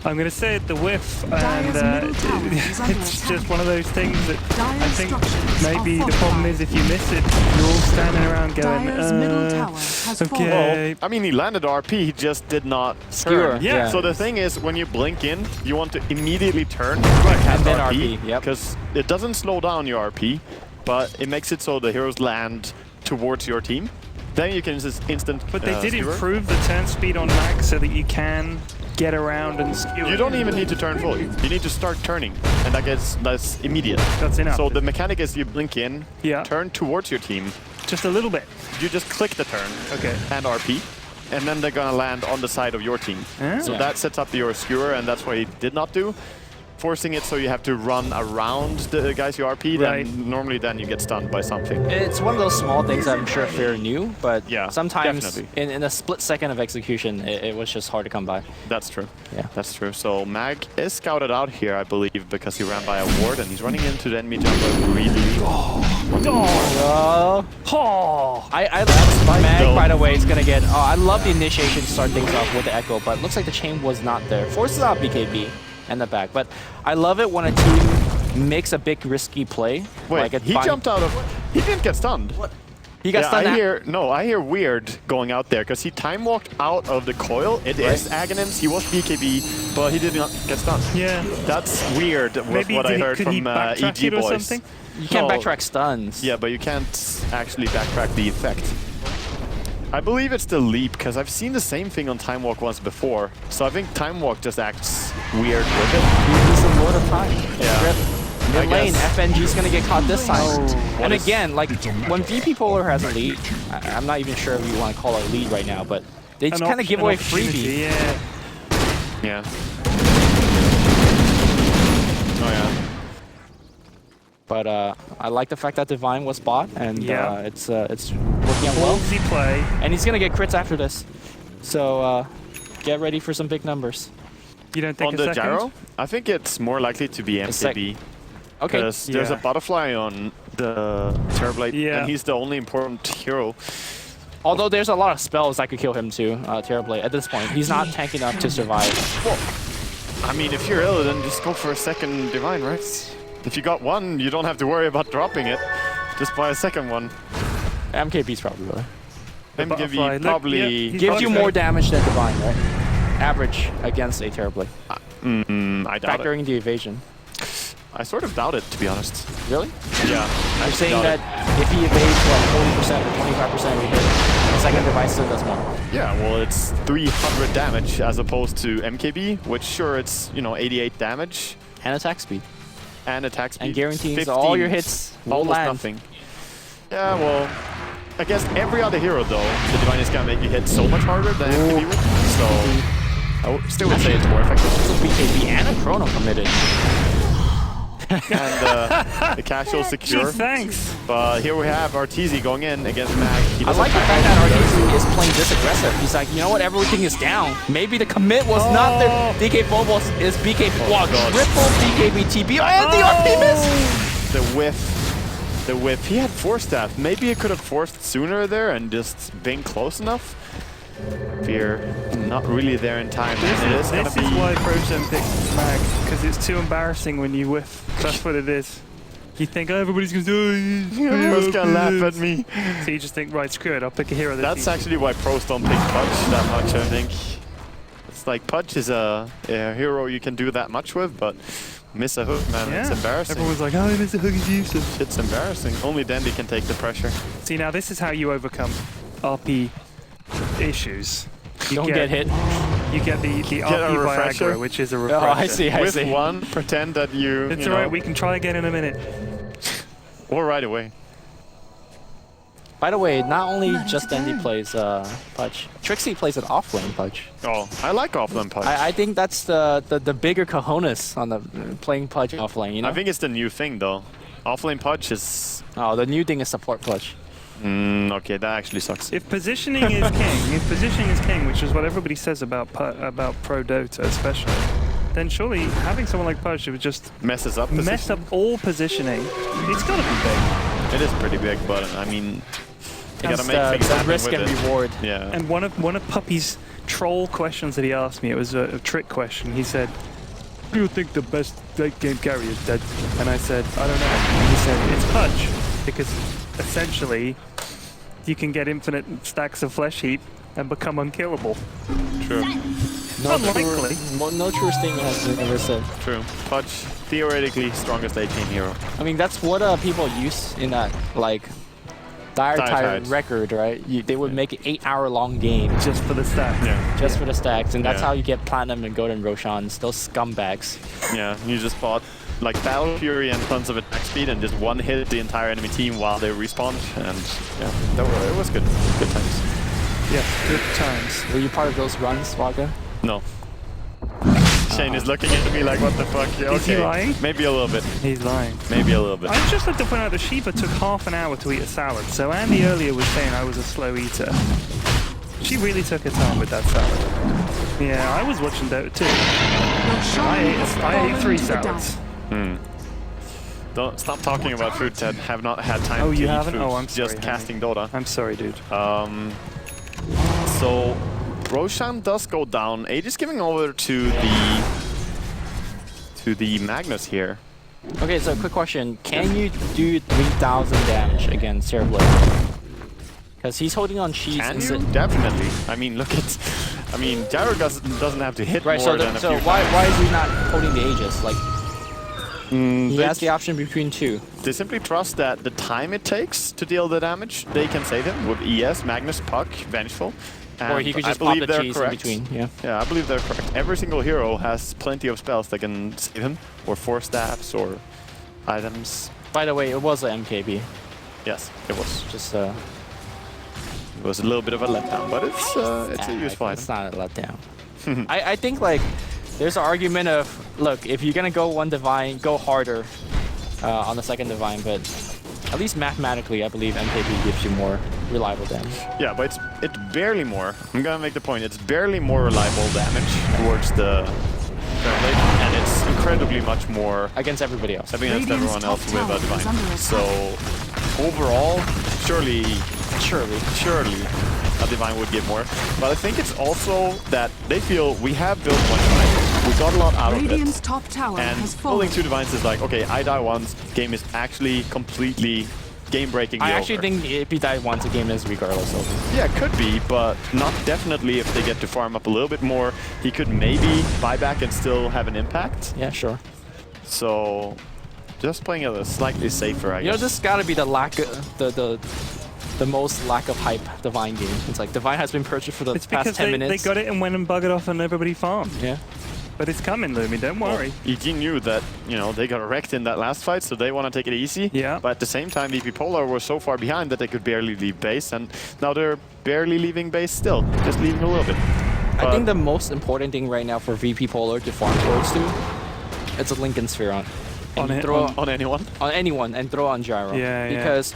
I'm going to say it, the whiff, and Dire's middle tower is under it's attack. just one of those things that I Dire's think structures maybe are the problem is if you miss it, you're all standing around going, Dire's middle tower has okay. I mean, he landed RP, he just did not Skewer, turn. yeah. So the thing is, when you blink in, you want to immediately turn And then RP, yep. because it doesn't slow down your RP, but it makes it so the heroes land towards your team. Then you can just instant. But they did skewer. improve the turn speed on Max so that you can get around and skew. You don't even need to turn fully. You need to start turning, and that's immediate. That's enough. So the mechanic is you blink in, Yeah. turn towards your team, Just a little bit. you just click the turn Okay. and RP, and then they're gonna land on the side of your team. Ah. So Yeah. that sets up your skewer, and that's what he did not do. Forcing it so you have to run around the guys you RP, Right. then normally then you get stunned by something. It's one of those small things I'm sure Fair knew, but Yeah, sometimes definitely. in a split second of execution, it was just hard to come by. That's true. Yeah. That's true. So Mag is scouted out here, I believe, because he ran by a ward, and he's running into the enemy jungler really. Oh, I love Mag, though. by the way, is going to get... Oh, I love the initiation to start things off with the Echo, but it looks like the chain was not there. Forces out BKB and the back, but I love it when a team makes a big risky play. Wait, like he jumped out of... He didn't get stunned. What? He got Yeah, stunned. I hear Weird going out there because he time walked out of the coil. It is Aghanim's, he was BKB, but he did not get stunned. yeah. That's weird, was Maybe what I heard could he from backtrack EG it or boys. something? You can't No. backtrack stuns. Yeah, but you can't actually backtrack the effect. I believe it's the leap, because I've seen the same thing on Time Walk once before. So I think Time Walk just acts weird with it. He needs a lot of time. Yeah. Rip. I Mid lane, guess. FNG's gonna get caught this time. What And is- again, like, when VP Polar has a lead, I'm not even sure if you want to call it a lead right now, but they just kind of give away freebie. Yeah. Yeah. Oh yeah. But I like the fact that Divine was bought, and Yeah. it's working out well. Ballsy play. And he's gonna get crits after this, so get ready for some big numbers. You don't think On a the second? gyro, I think it's more likely to be MKB. Okay. Because there's a Yeah. butterfly on the Terrorblade, Yeah. and he's the only important hero. Although there's a lot of spells that could kill him too, Terrorblade. At this point, he's not tank enough to survive. I mean, if you're ill, then just go for a second Divine, right? If you got one, you don't have to worry about dropping it. Just buy a second one. MKB's probably better. butterfly. MKB Look, probably yeah, he's Gives you Okay. more damage than Divine, right? Average against a Terrorblade. I doubt it. Factoring the evasion. I sort of doubt it, to be honest. Really? Yeah. You're saying that if he evades like 40% or 25% of hit, the second device still does more. Yeah, well, it's 300 damage as opposed to MKB, which sure, it's, you know, 88 damage And attack speed. and attack speed. And guarantees 15, all your hits will almost land. nothing. Yeah, well, I guess every other hero, though, the Divine is gonna make you hit so much harder than MKB would. So I still would say it's more effective. So BKB and a Chrono committed. And the casual secure. Gee, thanks. But here we have Arteezy going in against Mag. He I doesn't like the have fact that any RDC is playing this aggressive. He's like, you know what, everything is down. Maybe the commit was not there. DK Phobos is BKB. Wow, God. triple BKB TB and the RP miss! The whiff. The whiff. He had Force Staff. Maybe he could have forced sooner there and just been close enough. Fear not really there in time. And it is gonna This be is why pros don't pick Mag, because it's too embarrassing when you whiff. That's what it is. You think, oh, everybody's going to everyone's gonna laugh at me. So you just think, right, screw it, I'll pick a hero that's That's easy. actually why pros don't pick Pudge that much, I think. It's like Pudge is a hero you can do that much with, but miss a hook, man, it's embarrassing. Everyone's like, oh, miss a hook is useless. It's embarrassing. Only Dandy can take the pressure. See, now this is how you overcome RP issues. You Don't get hit. You get the a RP refresher? Viagra, which is a Oh, refresher. I see, I With see. one, pretend that you. It's you alright, know, we can try again in a minute. or right away. By the way, not only just Dandy plays Pudge, Trixie plays an offlane Pudge. Oh, I like offlane Pudge. I think that's the bigger cojones on the playing Pudge offlane, you know? I think it's the new thing though. Offlane Pudge is. Oh, the new thing is support Pudge. Okay, that actually sucks. If positioning is king, which is what everybody says about Pro Dota especially, then surely having someone like Pudge who would just Messes up. mess up all positioning, it's got to be big. It is pretty big, but I mean, you That's gotta make things the happen risk with and it. reward. Yeah. And one of Puppy's troll questions that he asked me, it was a trick question. He said, "Do you think the best late game carry is dead?" And I said, "I don't know." And he said, "It's Pudge, because essentially you can get infinite stacks of flesh heap and become unkillable." True. Unlikely. No true statement has been ever said. True. Pudge, theoretically strongest late game hero. I mean, that's what people use in that, like, Dire Dire Tide Tides. record, right? They would make an 8-hour-long game Just for the stats. Yeah. just for the stacks, and that's Yeah. how you get Platinum and Golden Roshans, those scumbags. Yeah. You just bought like Battle Fury and tons of attack speed and just one hit the entire enemy team while they respawn, and yeah, it was good. Good times. Yeah, good times. Were you part of those runs, Waka? No. Shane is looking at me like, what the fuck? Yeah, Is he okay. lying? Maybe a little bit. He's lying. Maybe a little bit. I'd just like to point out that Shiva took half an hour to eat a salad, so Andy earlier was saying I was a slow eater. She really took her time with that salad. Yeah, I was watching Dota too. I ate 3 salads. Don't stop talking about food, Ted. Have not had time Oh, to you eat haven't? food. Oh, I'm sorry, Just honey. casting Dota. I'm sorry, dude. So Roshan does go down. Age is giving over to the Magnus here. Okay, so quick question. Can you do 3,000 damage against Terrorblade? Because he's holding on cheese. Can you? Definitely. I mean, look at. I mean, Gyro doesn't have to hit Right, more so, than a few why times. is he not holding the Aegis? Like, he They- has the option between two. They simply trust that the time it takes to deal the damage, they can save him with ES, Magnus, Puck, Vengeful. Or And he could I just pop believe the they're cheese correct. in between. Yeah. Yeah, I believe they're correct. Every single hero has plenty of spells that can save him, or force staffs, or items. By the way, it was a MKB. Yes, it was. Just It was a little bit of a letdown, but it's a useful item. It's not a letdown. I think like there's an argument of, look, if you're gonna go one divine, go harder. on the second Divine, but at least mathematically, I believe MKB gives you more reliable damage. Yeah, but it's barely more. I'm gonna make the point. It's barely more reliable damage towards the Blade, and it's incredibly much more Against everybody else. against Radiant's everyone else top with a tower is Divine. under attack. So overall, surely a Divine would give more. But I think it's also that they feel we have built one Divine. We got a lot out of Radiant's it. top tower And has fallen. building 2 Divines is like, okay, I die once, game is actually completely game-breaking. I actually think if he died once, the game is regardless of. Yeah, could be, but not definitely if they get to farm up a little bit more. He could maybe buy back and still have an impact. Yeah, sure. So just playing it slightly safer, I guess. You know, this gotta be the lack of the most lack of hype Divine game. It's like Divine has been purchased for the It's past because 10 they minutes. got it and went and buggered off and everybody farmed. Yeah. But it's coming, Lumi, don't worry. EG knew that, you know, they got wrecked in that last fight, so they want to take it easy. Yeah. But at the same time, VP Polar were so far behind that they could barely leave base, and now they're barely leaving base still, just leaving a little bit. I think the most important thing right now for VP Polar to farm towards to, it's a Lincoln Sphere on. And you throw on anyone? on anyone and throw on Gyro. Yeah, because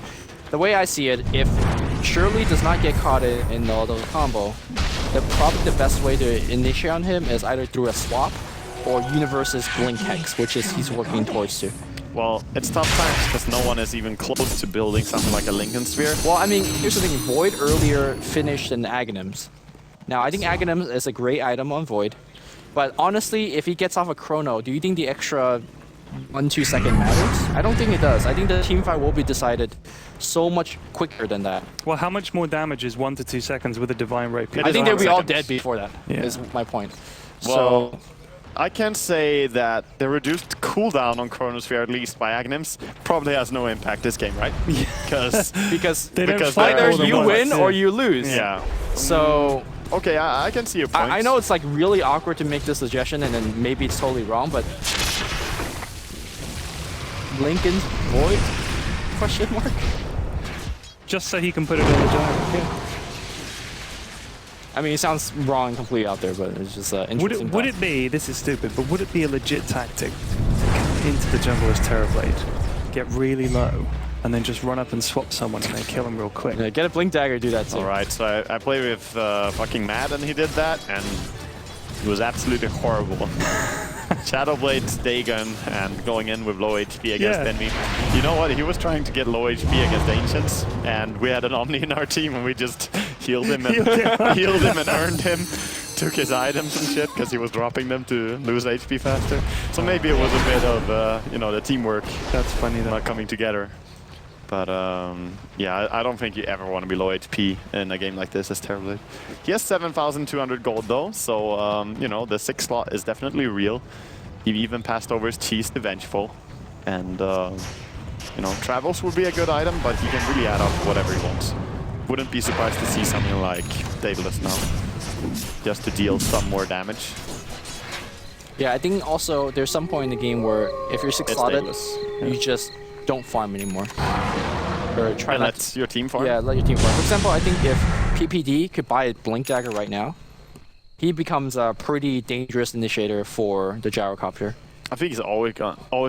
the way I see it, if Shirley does not get caught in the combo, probably the best way to initiate on him is either through a swap or Universe's Blink Hex, which is he's working towards to. Well, it's tough times because no one is even close to building something like a Lincoln Sphere. Well, I mean, here's the thing. Void earlier finished in Aghanims. Now, I think Aghanims is a great item on Void. But honestly, if he gets off a Chrono, do you think the extra 1-2 second matters? I don't think it does. I think the team fight will be decided so much quicker than that. Well, how much more damage is 1 to 2 seconds with a Divine Rapier? It I is think they'll 1 be all second. dead before that, is Yeah. my point. Well, So, I can say that the reduced cooldown on Chronosphere, at least by Aghanims, probably has no impact this game, right? Because because They don't because fight they're- all the either you ones, win or you lose. yeah. So, Okay, I can see your point. I know it's like really awkward to make this suggestion and then maybe it's totally wrong, but Lincoln's Void? Question mark? Just so he can put it on the Gyro. I mean, it sounds wrong and completely out there, but it's just Would interesting. it, would it be, this is stupid, but would it be a legit tactic to come into the jungle as Terrorblade, get really low, and then just run up and swap someone and then kill him real quick? Yeah, get a Blink Dagger, do that too. Alright, so I played with fucking Mad and he did that, and it was absolutely horrible. Shadowblade, Dagon, and going in with low HP against Yeah. enemy. You know what? He was trying to get low HP against Ancients, and we had an Omni in our team, and we just healed him and healed him and earned him. Took his items and shit because he was dropping them to lose HP faster. So maybe it was a bit of you know, the teamwork That's funny though. not coming together. But yeah, I don't think you ever want to be low HP in a game like this as Terrorblade. He has 7,200 gold though, so you know, the 6 slot is definitely real. He even passed over his cheese to Vengeful. And you know, Travels would be a good item, but he can really add up whatever he wants. Wouldn't be surprised to see something like Daedalus now, just to deal some more damage. Yeah, I think also there's some point in the game where if you're 6 slotted, Daedalus. you just don't farm anymore. Or try And not let your team farm. Yeah, let your team farm. For example, I think if PPD could buy a Blink Dagger right now, he becomes a pretty dangerous initiator for the Gyrocopter. I think he's always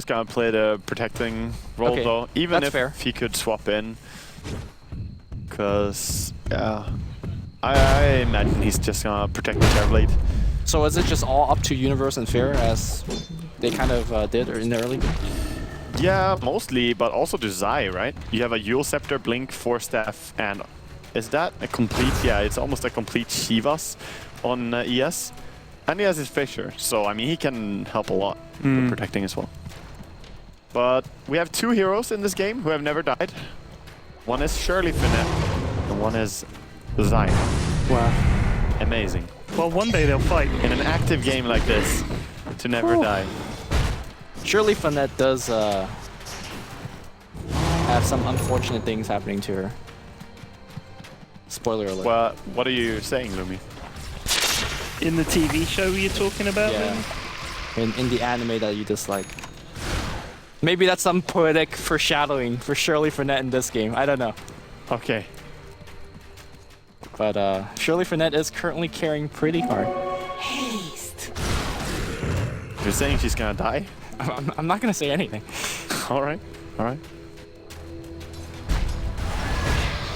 gonna play the protecting role Okay, though, even that's if fair. he could swap in. Because yeah, I imagine he's just gonna protect the Terrorblade. So is it just all up to Universe and Fair as they kind of did in the early game? Yeah, mostly, but also to Zai, right? You have a Yule Scepter, Blink, Force Staff, and is that a complete? Yeah, it's almost a complete Shivas on ES. And he has his Fisher, so I mean he can help a lot with protecting as well. But we have 2 heroes in this game who have never died. One is Shirley Finette, and one is Zai. Wow. Amazing. Well, one day they'll fight. In an active game like this, to never die. Surely Finette does have some unfortunate things happening to her. Spoiler alert. Well, what are you saying, Lumi? In the TV show you're talking about? Yeah. then? In the anime that you dislike. Maybe that's some poetic foreshadowing for Shirley Finette in this game. I don't know. Okay. But Shirley Finette is currently carrying pretty hard. You're saying she's gonna die? I'm not gonna say anything. All right. All right.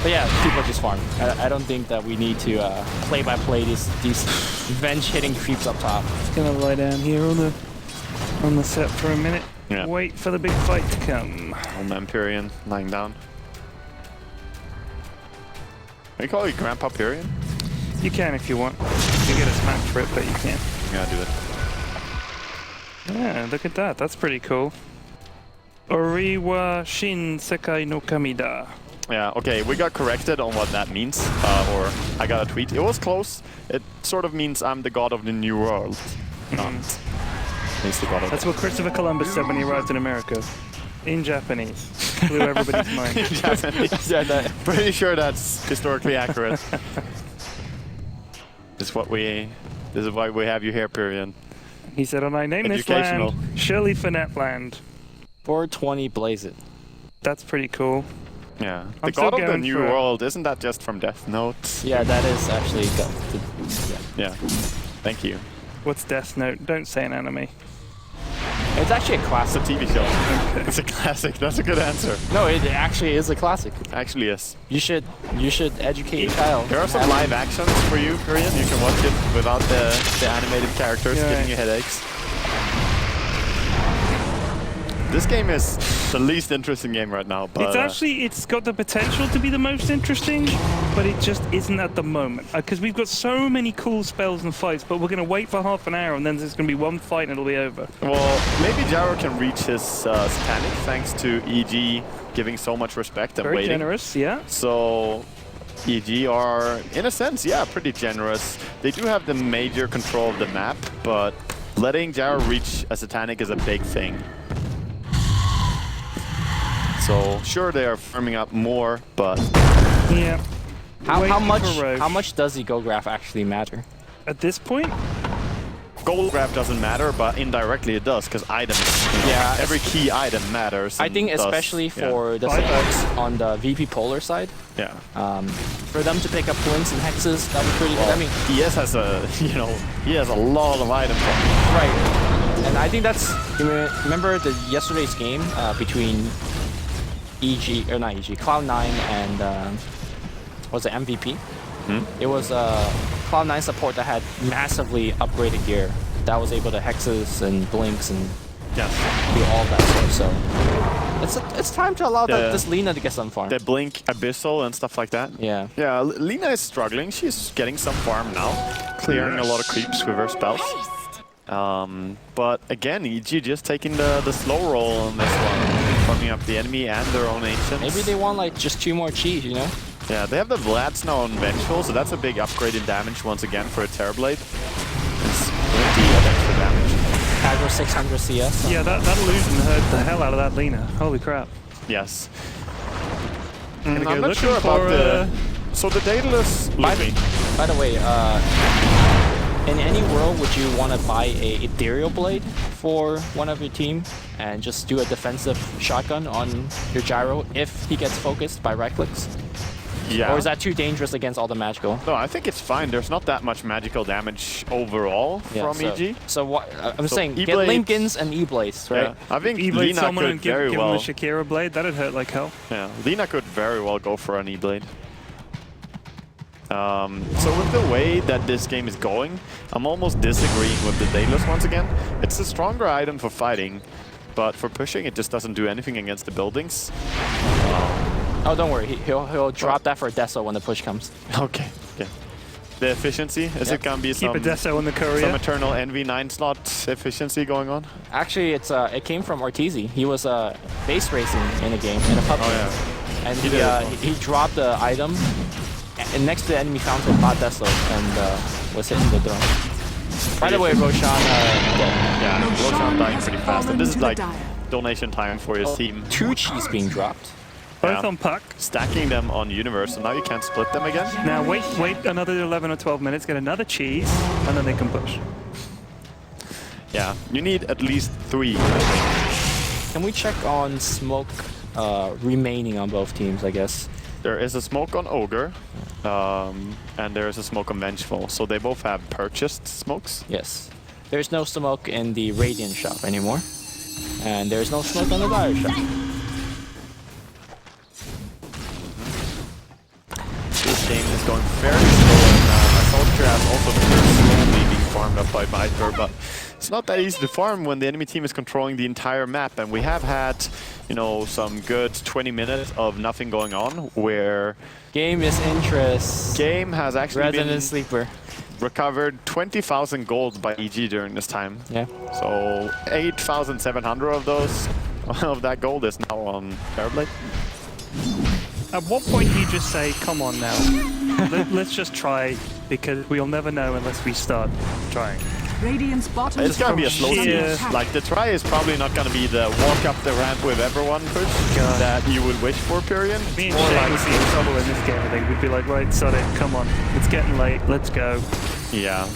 But yeah, people just farm. I don't think that we need to play by play these venge hitting creeps up top. Just gonna lie down here on the set for a minute. Yeah. Wait for the big fight to come. Home Empyrean lying down. Can you call it Grandpa Pyrean? You can if you want. You get a smack for it, but you can. Yeah, do it. Yeah, look at that. That's pretty cool. Oriwa Shin Sekai no Kamida. Yeah, okay, we got corrected on what that means, or I got a tweet. It was close. It sort of means I'm the god of the new world. Means the god of That's what Christopher Columbus said when he arrived in America. In Japanese. Blew everybody's mind. in Japanese. Yeah, Pretty sure that's historically accurate. This is why we have you here, Pyrian. He said, and I name this Educational. land Shirley Finette Land. 420 blaze it. That's pretty cool. Yeah. I'm The still god of the going new for it. world, isn't that just from Death Note? Yeah, that is actually Yeah. Thank you. What's Death Note? Don't say an anime. It's actually a It's classic. a TV show. It's a classic. That's a good answer. No, it actually is a classic. Actually, yes. You should educate your child. There are some live actions for you, Pyrian. You can watch it without the animated characters Yeah. giving you headaches. This game is the least interesting game right now, but It's got the potential to be the most interesting, but it just isn't at the moment. Because we've got so many cool spells and fights, but we're going to wait for half an hour and then there's going to be one fight and it'll be over. well, maybe Jaro can reach his Satanic thanks to EG giving so much respect and Very waiting. generous, yeah. So EG are, in a sense, yeah, pretty generous. They do have the major control of the map, but letting Jaro reach a Satanic is a big thing. So sure, they are firming up more, but Yeah. How Waiting much for Roche. how much does the go graph actually matter? At this point, gold grab doesn't matter, but indirectly it does, because items. Yeah, every key item matters. I and think thus, especially yeah. for the Five supports on the VP Polar side, Yeah. for them to pick up points and hexes, that would be pretty good. I mean, ES has a, he has a lot of items. right. And I think that's, remember yesterday's game between Cloud9 and was it MVP? It was Cloud9 support that had massively upgraded gear that was able to hexes and blinks and Yes. do all that stuff. So it's time to allow this Lina to get some farm. The Blink Abyssal and stuff like that. Yeah. Yeah, Lina is struggling. She's getting some farm now, clearing a lot of creeps with her spells. But again, EG just taking the slow roll on this one, farming up the enemy and their own ancients. Maybe they want like just 2 more cheese, you know? Yeah, they have the Vlads now on Vengeful, so that's a big upgrade in damage once again for a Terrorblade. It's plenty of extra damage. Aggro 600 CS. yeah, that illusion hurt the hell out of that Lina. Holy crap. Yes. Gonna go I'm not looking sure about for, the... So the Daedalus... By the way, in any world, would you want to buy a Ethereal Blade for one of your team and just do a defensive shotgun on your Gyro if he gets focused by right clicks? Yeah. Or is that too dangerous against all the magical? No, I think it's fine. There's not that much magical damage overall from so, EG. So what I'm saying, get E-Blades- Lincolns and E-Blades, right? Yeah. I think E-Blade Lina someone could and give very him well... a Shakira blade, that'd hurt like hell. Yeah, Lina could very well go for an E-Blade. So with the way that this game is going, I'm almost disagreeing with the Daedalus once again. It's a stronger item for fighting, but for pushing it just doesn't do anything against the buildings. Oh, don't worry, he'll drop that for a Deso when the push comes. Okay, yeah. The efficiency, is it gonna be Keep some, a Deso in the some courier. eternal Envy 9 slot efficiency going on? Actually, it came from Ortizi. He was base racing in a game, in a pub game. yeah. And He did as well. he dropped the item and next to the enemy fountain, bought Deso, and was hitting the throne. By the way, Roshan, Yeah, Roshan Roshan dying has pretty fast. And fallen this to is the like dire. donation time for his team. 2 cheese being dropped. Both Yeah. on puck. Stacking them on Universe, so now you can't split them again. Now wait another 11 or 12 minutes, get another cheese, and then they can push. Yeah, you need at least 3, I think. Can we check on smoke remaining on both teams, I guess? There is a smoke on Ogre, and there is a smoke on Vengeful. So they both have purchased smokes. Yes. There's no smoke in the Radiant shop anymore. And there's no smoke on the dire shot. This game is going very slow, and Soldier has also very slowly being farmed up by Viper, but it's not that easy to farm when the enemy team is controlling the entire map, and we have had, you know, some good 20 minutes of nothing going on, where Game is interest. Game has actually Resident been Sleeper. recovered 20,000 gold by EG during this time. Yeah. So 8,700 of those, of that gold is now on Terrorblade. At what point do you just say, come on now, let's just try, because we'll never know unless we start trying. Radiant's bottom It's gonna be a slow sheer- speed. Like, the try is probably not gonna be the walk up the ramp with everyone push that you would wish for, period. Me and More Shane like, would be in trouble in this game, I think. We'd be like, right, sod it, come on, it's getting late, let's go. yeah,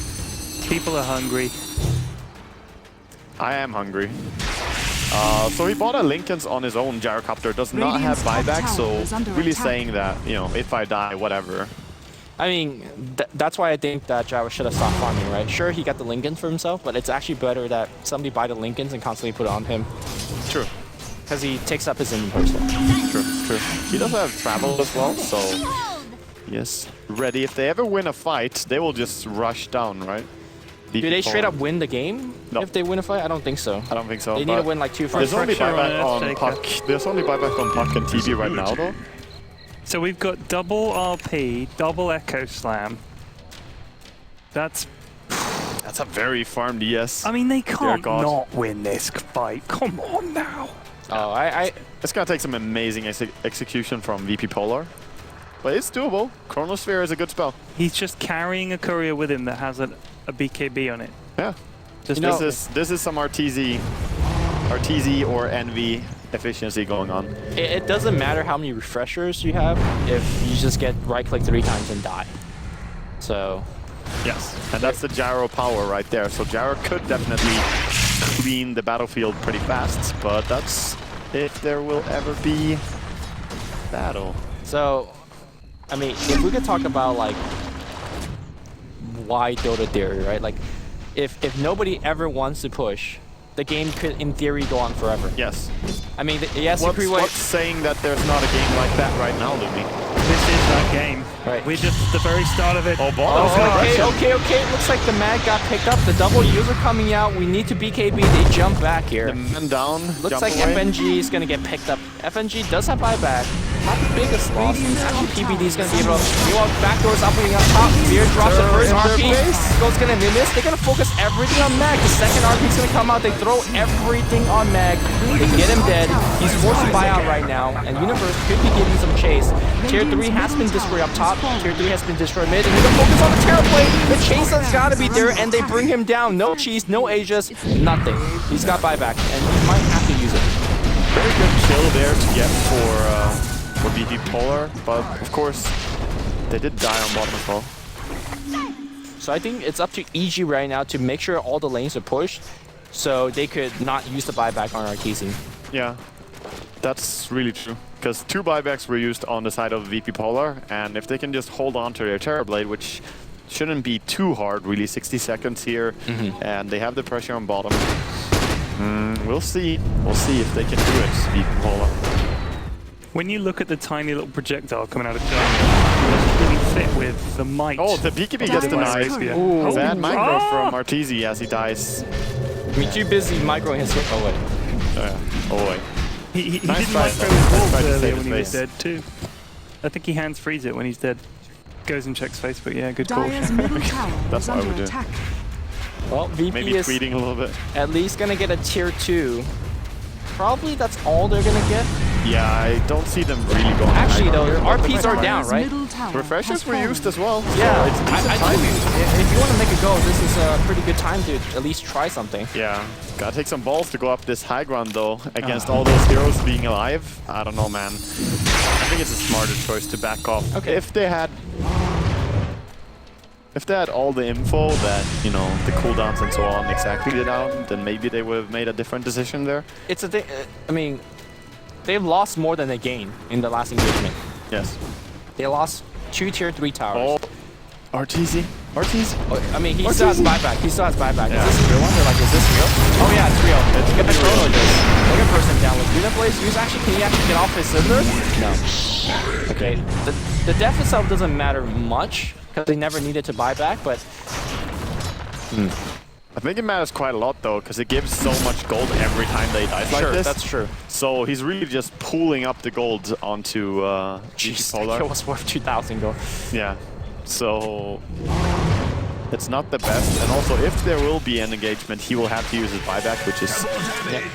People are hungry. I am hungry. So he bought a Lincoln's on his own. Gyrocopter does not have Radiant's top buyback, tower so is under really attack. saying that, you know, if I die, whatever. I mean, that's why I think that Gyro should have stopped farming, right? Sure, he got the Lincolns for himself, but it's actually better that somebody buy the Lincolns and constantly put it on him. True. Because he takes up his inventory slot. True, true. He does have travel as well, so yes, ready. If they ever win a fight, they will just rush down, right? Do they straight up win the game No. if they win a fight? I don't think so. I don't think so. They need to but win like 2 There's fights. only Pressure on buyback on Earthshaker. Puck. There's only buyback on Puck and TV right now, though. So we've got double RP, double Echo Slam. That's... That's a very farmed ES. I mean, they can't God. not win this fight. Come on now. Oh, It's gonna take some amazing execution from VP Polar, but it's doable. Chronosphere is a good spell. He's just carrying a courier with him that has a BKB on it. Yeah. Just You know- This is some RTZ or NV efficiency going on. it doesn't matter how many refreshers you have if you just get right click 3 times and die. So, Yes. And that's the gyro power right there. So gyro could definitely clean the battlefield pretty fast, but that's if there will ever be battle. so, I mean, if we could talk about like why Dota theory, right? Like, if nobody ever wants to push, the game could, in theory, go on forever. Yes. I mean, yes, What's saying that there's not a game like that right now, Lumi? This is that game. Right. We're just at the very start of it. Oh, bottom. Okay. Looks like the mag got picked up. The double user coming out. We need to BKB. They jump back here. The man down. Looks jump like away. FNG is going to get picked up. FNG does have buyback. Not the biggest loss. Actually, PBD is going to be able to... Meanwhile, backdoors opening up top. Fear drops the first RP. Go's going to miss. They're going to focus everything on Mag. The second RP is going to come out. They throw everything on Mag. They get him dead. He's forced to buy out right now. And Universe could be getting some chase. Tier 3 has been destroyed up top. Tier 3 has been destroyed mid. And he's going to focus on the Terrorblade. The chase has got to be there. And they bring him down. No cheese, no Aegis, nothing. He's got buyback. And he might have to use it. Very good kill there to get for VP Polar, but of course they did die on bottom as well. So I think it's up to EG right now to make sure all the lanes are pushed so they could not use the buyback on RTZ. Yeah, that's really true. Because 2 buybacks were used on the side of VP Polar, and if they can just hold on to their Terrorblade, which shouldn't be too hard, really, 60 seconds here, and they have the pressure on bottom. We'll see. We'll see if they can do it, VP Polar. When you look at the tiny little projectile coming out of jungle, it doesn't really fit with the might. Oh, the BKB gets denied. Ooh. Bad micro from Arteezy as he dies. I mean, too busy microing his hit. Oh, wait. Oh, wait. He Nice didn't try, micro though. his Nice wolf try to earlier save when his he was face. dead too. I think he hands frees it when he's dead. Goes and checks Facebook. Yeah, good call. Dire's middle tower That's is what I under would do. attack. Well, VP Maybe is tweeting a little bit. at least going to get a tier 2. Probably that's all they're going to get. Yeah, I don't see them really going. Actually, high though, here. RPs are down, Dire's right? middle tower Refreshers has were fallen. used as well. Yeah, So it's decent I timing. think if you want to make a go, this is a pretty good time to at least try something. Yeah, gotta take some balls to go up this high ground though, against all those heroes being alive. I don't know, man. I think it's a smarter choice to back off. Okay. If they had all the info that, you know, the cooldowns and so on exactly did out, then maybe they would have made a different decision there. It's a thing. I mean, they've lost more than they gained in the last engagement. Yes. They lost 2 tier 3 towers. Oh, RTZ. Ortiz. I mean, he still has buyback. He still has buyback. Yeah. Is this real one? They're like, is this real? Oh yeah, it's real. Look at the chrono just. Look at person down. Look, Luna plays. Can he actually get off his cylinders? No. Okay. The death itself doesn't matter much because they never needed to buy back, but. I think it matters quite a lot though, because it gives so much gold every time they dice like this. That's true. So he's really just pooling up the gold onto Jeez, Polar. that kill was worth 2,000 gold. Yeah. So it's not the best. And also, if there will be an engagement, he will have to use his buyback, which is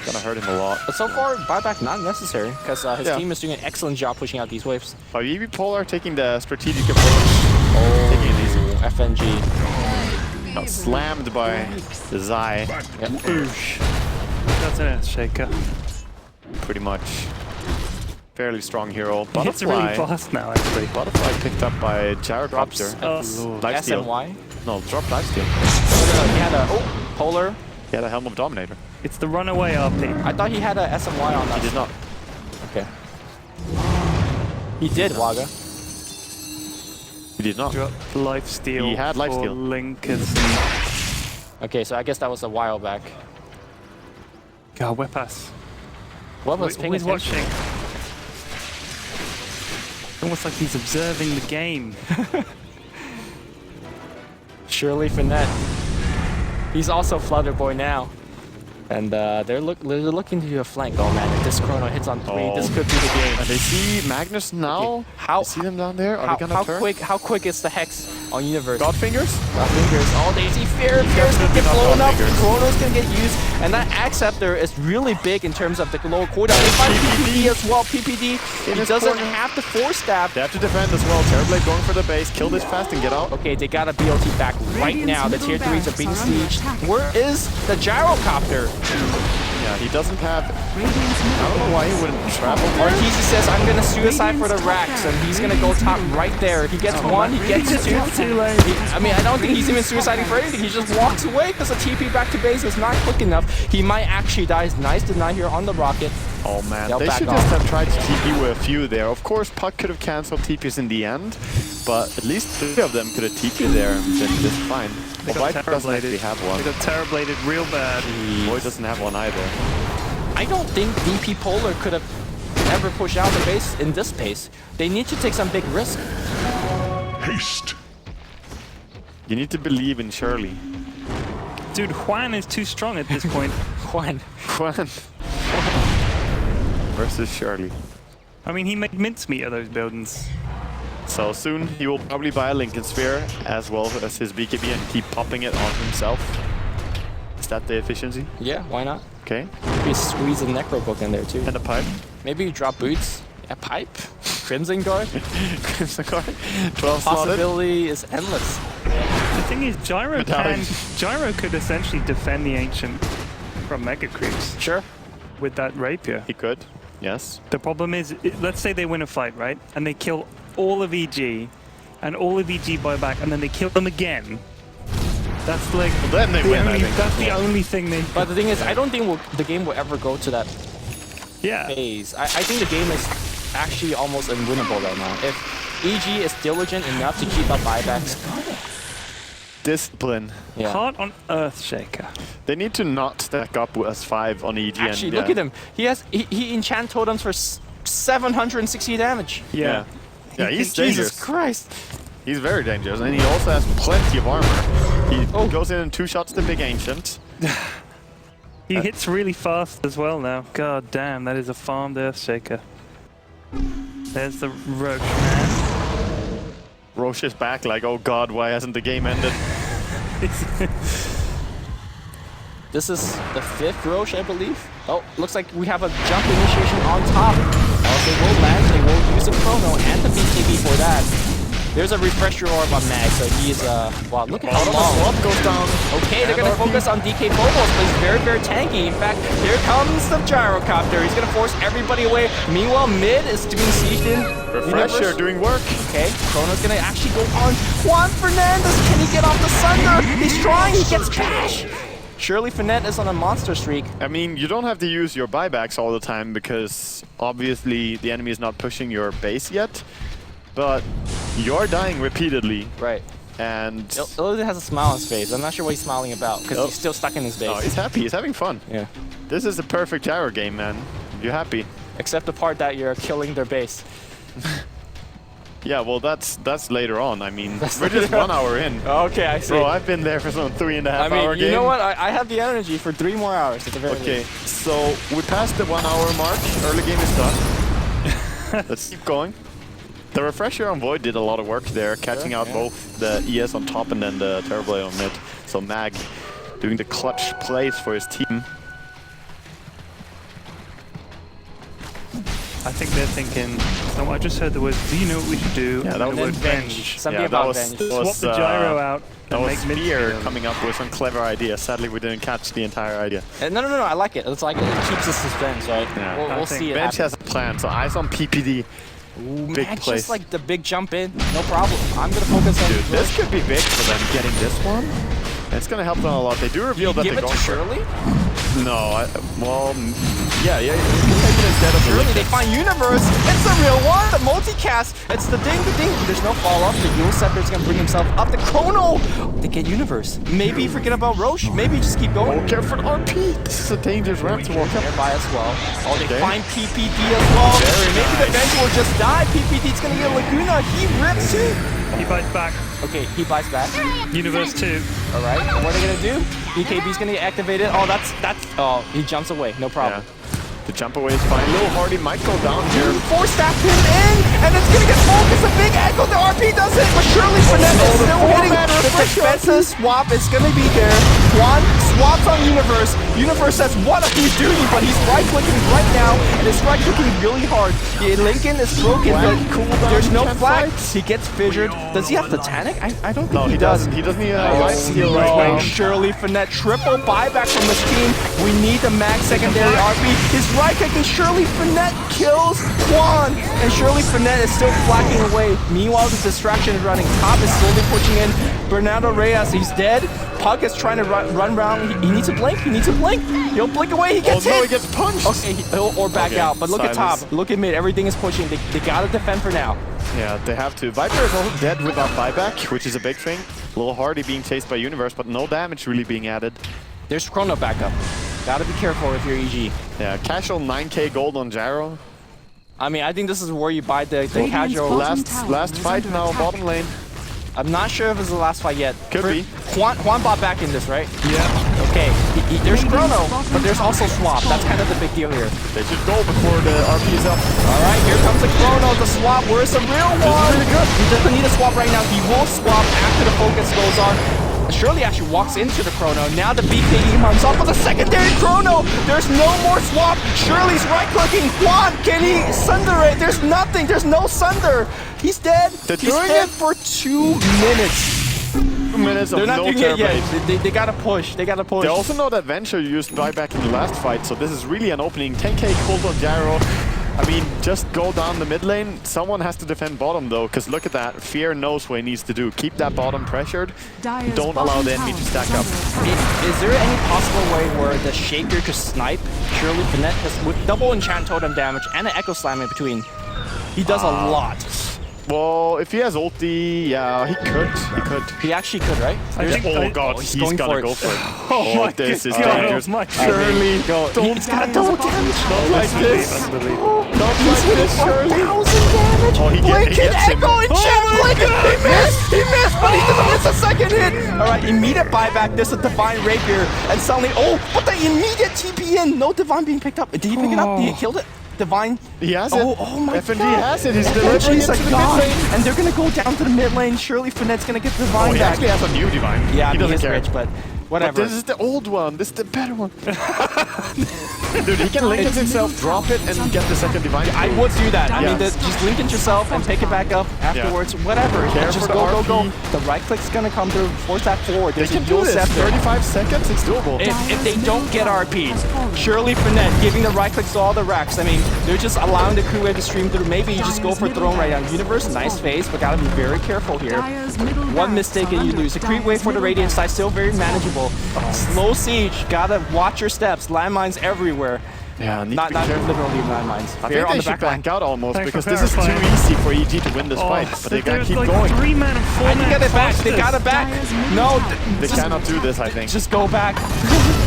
gonna hurt him a lot. But so far, buyback not necessary because his Yeah. team is doing an excellent job pushing out these waves. But EV Polar taking the strategic approach, taking it easy. FNG. Got slammed by Zai. Yep. Oosh. That's an Earthshaker. Pretty much. Fairly strong hero. He hits really Butterfly. fast now, actually. Butterfly picked up by Gyrocopter. Lifesteal. SMY. No, drop lifesteal. He had a Polar. He had a Helm of Dominator. It's the runaway RP. I thought he had a SMY on that. He did not. Okay. He did, Waga. He did not. Drop lifesteal. He had for lifesteal. Linkers. Okay, so I guess that was a while back. God, Wepass. What was paying He's attention? watching. Almost like he's observing the game. Surely Finette. He's also Flutter Boy now. And they're looking to do a flank. Oh man, if this chrono hits on 3, this could be the game. And they see Magnus now. How- They see them down there. Are they gonna turn? How quick is the Hex on Universe? Godfingers? Fingers. Oh, they see Fear's gonna get not blown up. Godfingers. Chrono's gonna get used. And that Acceptor is really big in terms of the low cooldown. They find PPD as well. PPD, he his doesn't corner. have to force stab. They have to defend as well. Terrorblade going for the base. Kill this fast and get out. Okay, they got a BOT back right now. The tier 3s are being sieged. Where is the Gyrocopter? Yeah, he doesn't have... I don't know why he wouldn't travel. Arteezy says, I'm gonna suicide for the racks, and he's gonna go top right there. He gets one, he gets two. I mean, I don't think he's even suiciding for anything. He just walks away because the TP back to base is not quick enough. He might actually die. It's nice deny here on the rocket. Oh man, They'll they back should off. just have tried to TP with a few there. Of course, Puck could have cancelled TPs in the end, but at least 3 of them could have TP'd there and been just fine. They Well, got White doesn't actually have one. They got Terrorbladed real bad. Boy doesn't have one either. I don't think DP Polar could have ever pushed out the base in this pace. They need to take some big risk. Haste. You need to believe in Shirley. Dude, Juan is too strong at this point. Juan. Juan versus Shirley. I mean, he made mincemeat of those buildings. So soon he will probably buy a Lincoln Sphere as well as his BKB and keep popping it on himself. Is that the efficiency? Yeah, why not? Okay. Maybe squeeze a Necro Book in there too. And a pipe. Maybe you drop boots. A pipe? Crimson Guard? Crimson Guard. 12 slotted. Possibility is endless. The thing is, Gyro Medallion. could essentially defend the Ancient from Mega Creeps Sure. with that Rapier. He could. Yes. The problem is, let's say they win a fight, right? And they kill all of EG, and all of EG buy back, and then they kill them again. That's like then they win, I think. That's the only thing they. But the thing is, I don't think the game will ever go to that Yeah. phase. I think the game is actually almost unwinnable right now. If EG is diligent enough to keep up buybacks, Discipline. yeah. Heart on Earthshaker. They need to not stack up with S5 on EG. Actually, and, look at him. He enchant totems for 760 damage. Yeah. Yeah, he's Jesus dangerous. Christ. He's very dangerous, and he also has plenty of armor. He goes in and 2 shots the big Ancient. He hits really fast as well now. God damn, that is a farmed Earthshaker. There's the Roche man. Roche is back like, oh god, why hasn't the game ended? This is the 5th Roche, I believe. Oh, looks like we have a jump initiation on top. They will land, they will use the chrono and the BKB for that. There's a refresher orb on Mag, so he's wow, look at how long. Swap goes down. Okay, they're gonna focus on DK Phobos, but he's very, very tanky. In fact, here comes the Gyrocopter. He's gonna force everybody away. Meanwhile, mid is doing siege in. Refresher Universe. doing work. Okay, Chrono's gonna actually go on. Juan Fernandez, can he get off the Sunder? He's trying, he gets cash. Surely Finette is on a monster streak. I mean, you don't have to use your buybacks all the time because obviously the enemy is not pushing your base yet, but you're dying repeatedly. Right. And Illusion has a smile on his face. I'm not sure what he's smiling about because he's still stuck in his base. no, he's happy. He's having fun. Yeah. This is the perfect gyro game, man. You're happy. Except the part that you're killing their base. Yeah, well, that's later on. I mean, we're just 1 hour in. Okay, I see. Bro, I've been there for some 3.5 I mean, hour game. you know what? I have the energy for 3 more hours at the very Okay, least. so we passed the 1 hour mark. Early game is done. Let's keep going. The refresher on Void did a lot of work there, catching out both the ES on top and then the Terrorblade on mid. So Mag doing the clutch plays for his team. I think they're thinking, no, I just heard the words, do you know what we should do? Yeah, And that the was word venge. Something Yeah, about that venge. Swap the gyro out That and was make Spear mid. coming up with some clever idea. Sadly, we didn't catch the entire idea. No, I like it. It's like it keeps us suspense, right? Yeah. We'll I see think it Bench happen. has a plan, so eyes on PPD. Big Max place. just like the big jump in, no problem. I'm gonna focus on Dude, this could be big for them getting this one. It's gonna help them a lot. They do reveal that give they're it to going for Shirley. No, well, yeah, you can take it instead of the Shirley, they Lickets. find Universe. It's a real one. The multicast. It's the ding. There's no follow up. The Yule Scepter's gonna bring himself up. The Chrono. They get Universe. Maybe forget about Roche. Maybe just keep going. Oh, careful RP. This is a dangerous ramp to walk up. Nearby as well. Oh, they Okay. find PPD as well. Very Maybe the nice. bench will just die. PPD's gonna get Laguna. He rips too. He bites back. Okay, he bites back. Universe 2. All right, what are they gonna do? BKB's gonna get activated. Oh, that's. Oh, he jumps away. No problem. Yeah. The jump away is fine. Little Hardy might go down here. Four-stack him in, and it's gonna get focused. A big echo. The RP does it, but surely Finette is still hitting. The defensive swap is gonna be there. Juan swaps on Universe. Universe says, what are you doing? But he's right-clicking right now, and he's right-clicking really hard. Yeah, Lincoln is broken, but there's no flag. He gets fissured. Does he have Titanic? I don't think No, he he does. doesn't. He doesn't need a life steal right Oh, now. Shirley Finette, triple buyback from his team. We need the max secondary RP. His right kicking Shirley Finette kills Juan, and Shirley Finette is still flacking away. Meanwhile, the distraction is running top, is slowly pushing in. Bernardo Reyes, he's dead. Puck is trying to run around. He needs to blink. He needs to blink. He'll blink away. He gets Oh hit. no, he gets punched. Okay, or back Okay, out. But look at silence. top. Look at mid. Everything is pushing. They gotta defend for now. Yeah, they have to. Viper is also dead without buyback, which is a big thing. Little Hardy being chased by Universe, but no damage really being added. There's Chrono backup. Gotta be careful if you're EG. Yeah, casual 9k gold on Gyro. I mean, I think this is where you buy the Radiant's casual. bottom Last tower is fight under now, attack. bottom lane. I'm not sure if it's the last fight yet. Could be. Juan bought back in this, right? Yeah. Okay, there's Chrono, but there's also Swap. That's kind of the big deal here. They should go before the RP is up. All right, here comes the Chrono, the Swap. Where's the real one? really good. He doesn't need a Swap right now. He will Swap after the focus goes on. Shirley actually walks into the Chrono. Now the BKE comes up with a secondary Chrono. There's no more Swap. Shirley's right-clicking. Juan, can he sunder it? There's nothing. There's no sunder. He's dead. They're He's doing dead it. for 2 minutes. 2 minutes of They're not no doing it yet. Terrorblade. They gotta push. They gotta push. They also know that Venture used buyback in the last fight, so this is really an opening. 10k gold on Gyro. I mean, just go down the mid lane. Someone has to defend bottom though, because look at that. Fear knows what he needs to do. Keep that bottom pressured. Dire's Don't allow bottom the enemy to tower stack is up. under attack. Is there any possible way where the Shaker could snipe Shirley Finette? Because with double enchant totem damage and an Echo Slam in between, he does a lot. Well, if he has ulti, yeah, he could. He could. He actually could, right? Oh god, he's he's going gonna for it. go for it. Oh my this is God, dangerous. oh my Shirley, Go. He's got a double damage. don't like this. Unbelievable. Don't like this, Shirley. 1,000 damage. Oh, he Blinken gets him. Echo enchant. Oh my Blinken. God. He missed, but he doesn't miss a second hit. All right, immediate buyback. There's a Divine Rapier, and suddenly, but the immediate TP in. No Divine being picked up. Did he pick it up? Did he kill it? Divine. He has it. Oh my FND god. has it. He's delivering FNG's it a to the mid god. lane. And they're gonna go down to the mid lane. Surely Finette's gonna get Divine Oh, he back. actually has a new divine. Yeah, he he doesn't is care. rich, but whatever. But this is the old one. This is the better one. Dude, he can link it himself, drop it, and get the second divine. I would do that. I Yeah. mean, just link it yourself and pick it back up afterwards. Whatever. Care Just for the go. RP. The right click's gonna come through. Force that forward. They There's can a do dual this. scepter. 35 seconds, it's doable. If they don't get RP'd, Shirley Finette giving the right clicks to all the racks. I mean, they're just allowing the crew wave to stream through. Maybe you just go for throne right now. Universe, nice phase, but gotta be very careful here. Dire's middle One barracks mistake are and you under lose. A creep Dire's wave for the middle Radiant side, barracks. still very manageable. Slow siege, gotta watch your steps. Landmines everywhere. Yeah, need Not to be careful. literally landmines. I Fear think on they the should back line. back out almost Thanks because for this is too clarifying. easy for EG to win this fight. But they gotta there's keep like going. 3-man and 4-man. I can get it back. They got it back. Dyer's middle No, tower They has cannot do this, I think. just go back.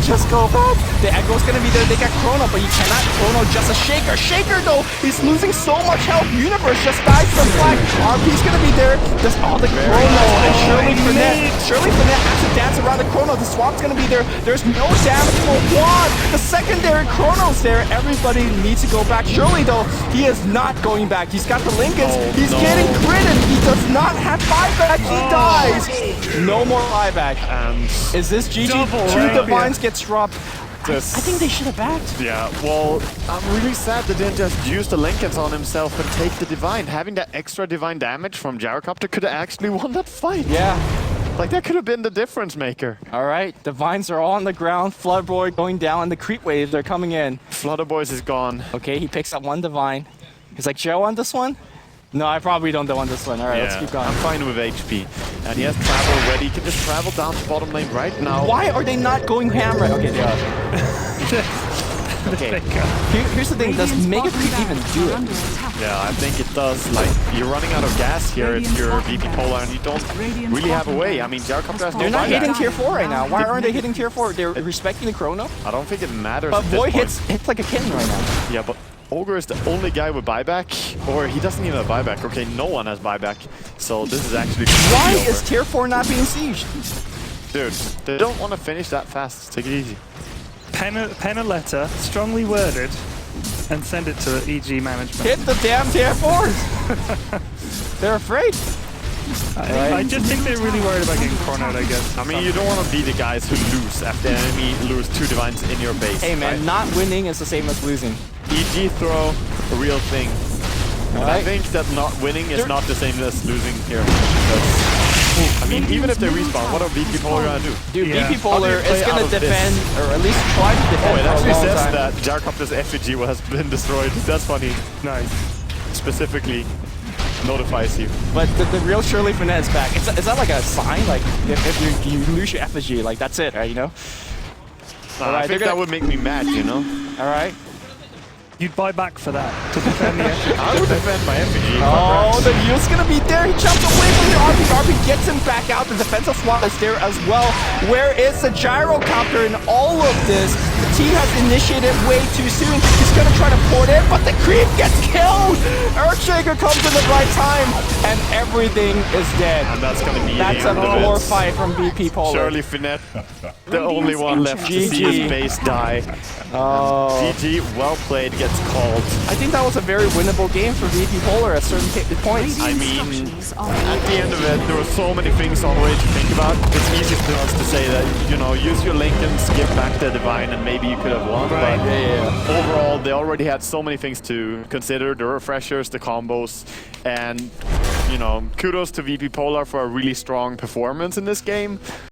Just go back. The Echo's gonna be there. They got Chrono, but you cannot Chrono just a Shaker. Shaker though, he's losing so much health. Universe just dies from flag. RP's gonna be there. Just all the Chrono and Shirley Finette. Shirley Finette has to dance around the Chrono. The swap's gonna be there. There's no damage for Juan. The secondary Chrono's there. Everybody needs to go back. Shirley though, he is not going back. He's got the Lincolns. He's getting critted. He does not have buyback. He dies. No more buyback. And Is this GG? Double Two rapier. Divines gets dropped. I this. think they should have backed. Yeah, well, I'm really sad they didn't just use the Lincolns on himself and take the Divine. Having that extra Divine damage from Gyrocopter could have actually won that fight. Yeah. Like, that could have been the difference maker. All right. Divines are all on the ground. Flood Boy going down. The creep waves are coming in. Flutter Boys is gone. Okay, he picks up one Divine. He's like, Joe on this one? No, I probably don't want this one. All right, let's keep going. I'm fine with HP. And he has travel ready. He can just travel down to bottom lane right now. Why are they not going ham right? Okay, they are. Okay. Here's the thing. Does Radiant's Mega bottom Creep even barracks do are it? under attack. Yeah, I think it does. Like, you're running out of gas here if you're VP Polar and you don't really have a way. I mean, Gyrocopter has no They're not buyback. hitting tier 4 right now. Why aren't they hitting tier 4? They're respecting the Chrono. I don't think it matters But at this Void point. hits like a kitten right now. Yeah, but Ogre is the only guy with buyback, or he doesn't even have buyback. Okay, no one has buyback, so this is actually Why completely is over. tier 4 not being sieged? Dude, they don't want to finish that fast. Take it easy. Pen a letter, strongly worded, and send it to EG management. Hit the damn tier 4s! They're afraid. I just think they're really worried about getting cornered, I guess. I mean, you don't want to be the guys who lose after enemy lose 2 divines in your base. Hey man, right? not winning is the same as losing. EG throw, a real thing. And I Alright. think that not winning is not the same as losing here. I mean, even if they respawn, what are VP Polar gonna do? Dude, Yeah. VP Polar How do you is play gonna out of this? defend, or at least try to Oh, defend it for a actually long says time. that Gyrocopter's effigy has been destroyed. That's funny. Nice. Specifically notifies you. But the real Shirley Finette is back. Is that like a sign? Like, if you lose your effigy, like that's it, right? You know? I Alright, think they're that gonna- would make me mad, you know? Alright. You'd buy back for that to defend the I would defend my effigy. Oh, the Yu's gonna be there. He jumps away from the RP. RP gets him back out. The defensive swap is there as well. Where is the Gyrocopter in all of this? The team has initiated way too soon. He's gonna try to port in, but the creep gets killed. Earthshaker comes in the right time, and everything is dead. And that's gonna be That's the a end of poor it. fight from BP Polar. Shirley Finette, the only one left to see GG. his base die. Oh. GG, well played, gets called. I think that was a very winnable game for VP Polar at certain points. I mean, Structures are at the end of it, there were so many things on the way to think about. It's easy for us to say that, you know, use your Lincolns, give back the Divine, and maybe you could have won. Right. But Yeah. overall, they already had so many things to consider. The refreshers, the combos, and, you know, kudos to VP Polar for a really strong performance in this game.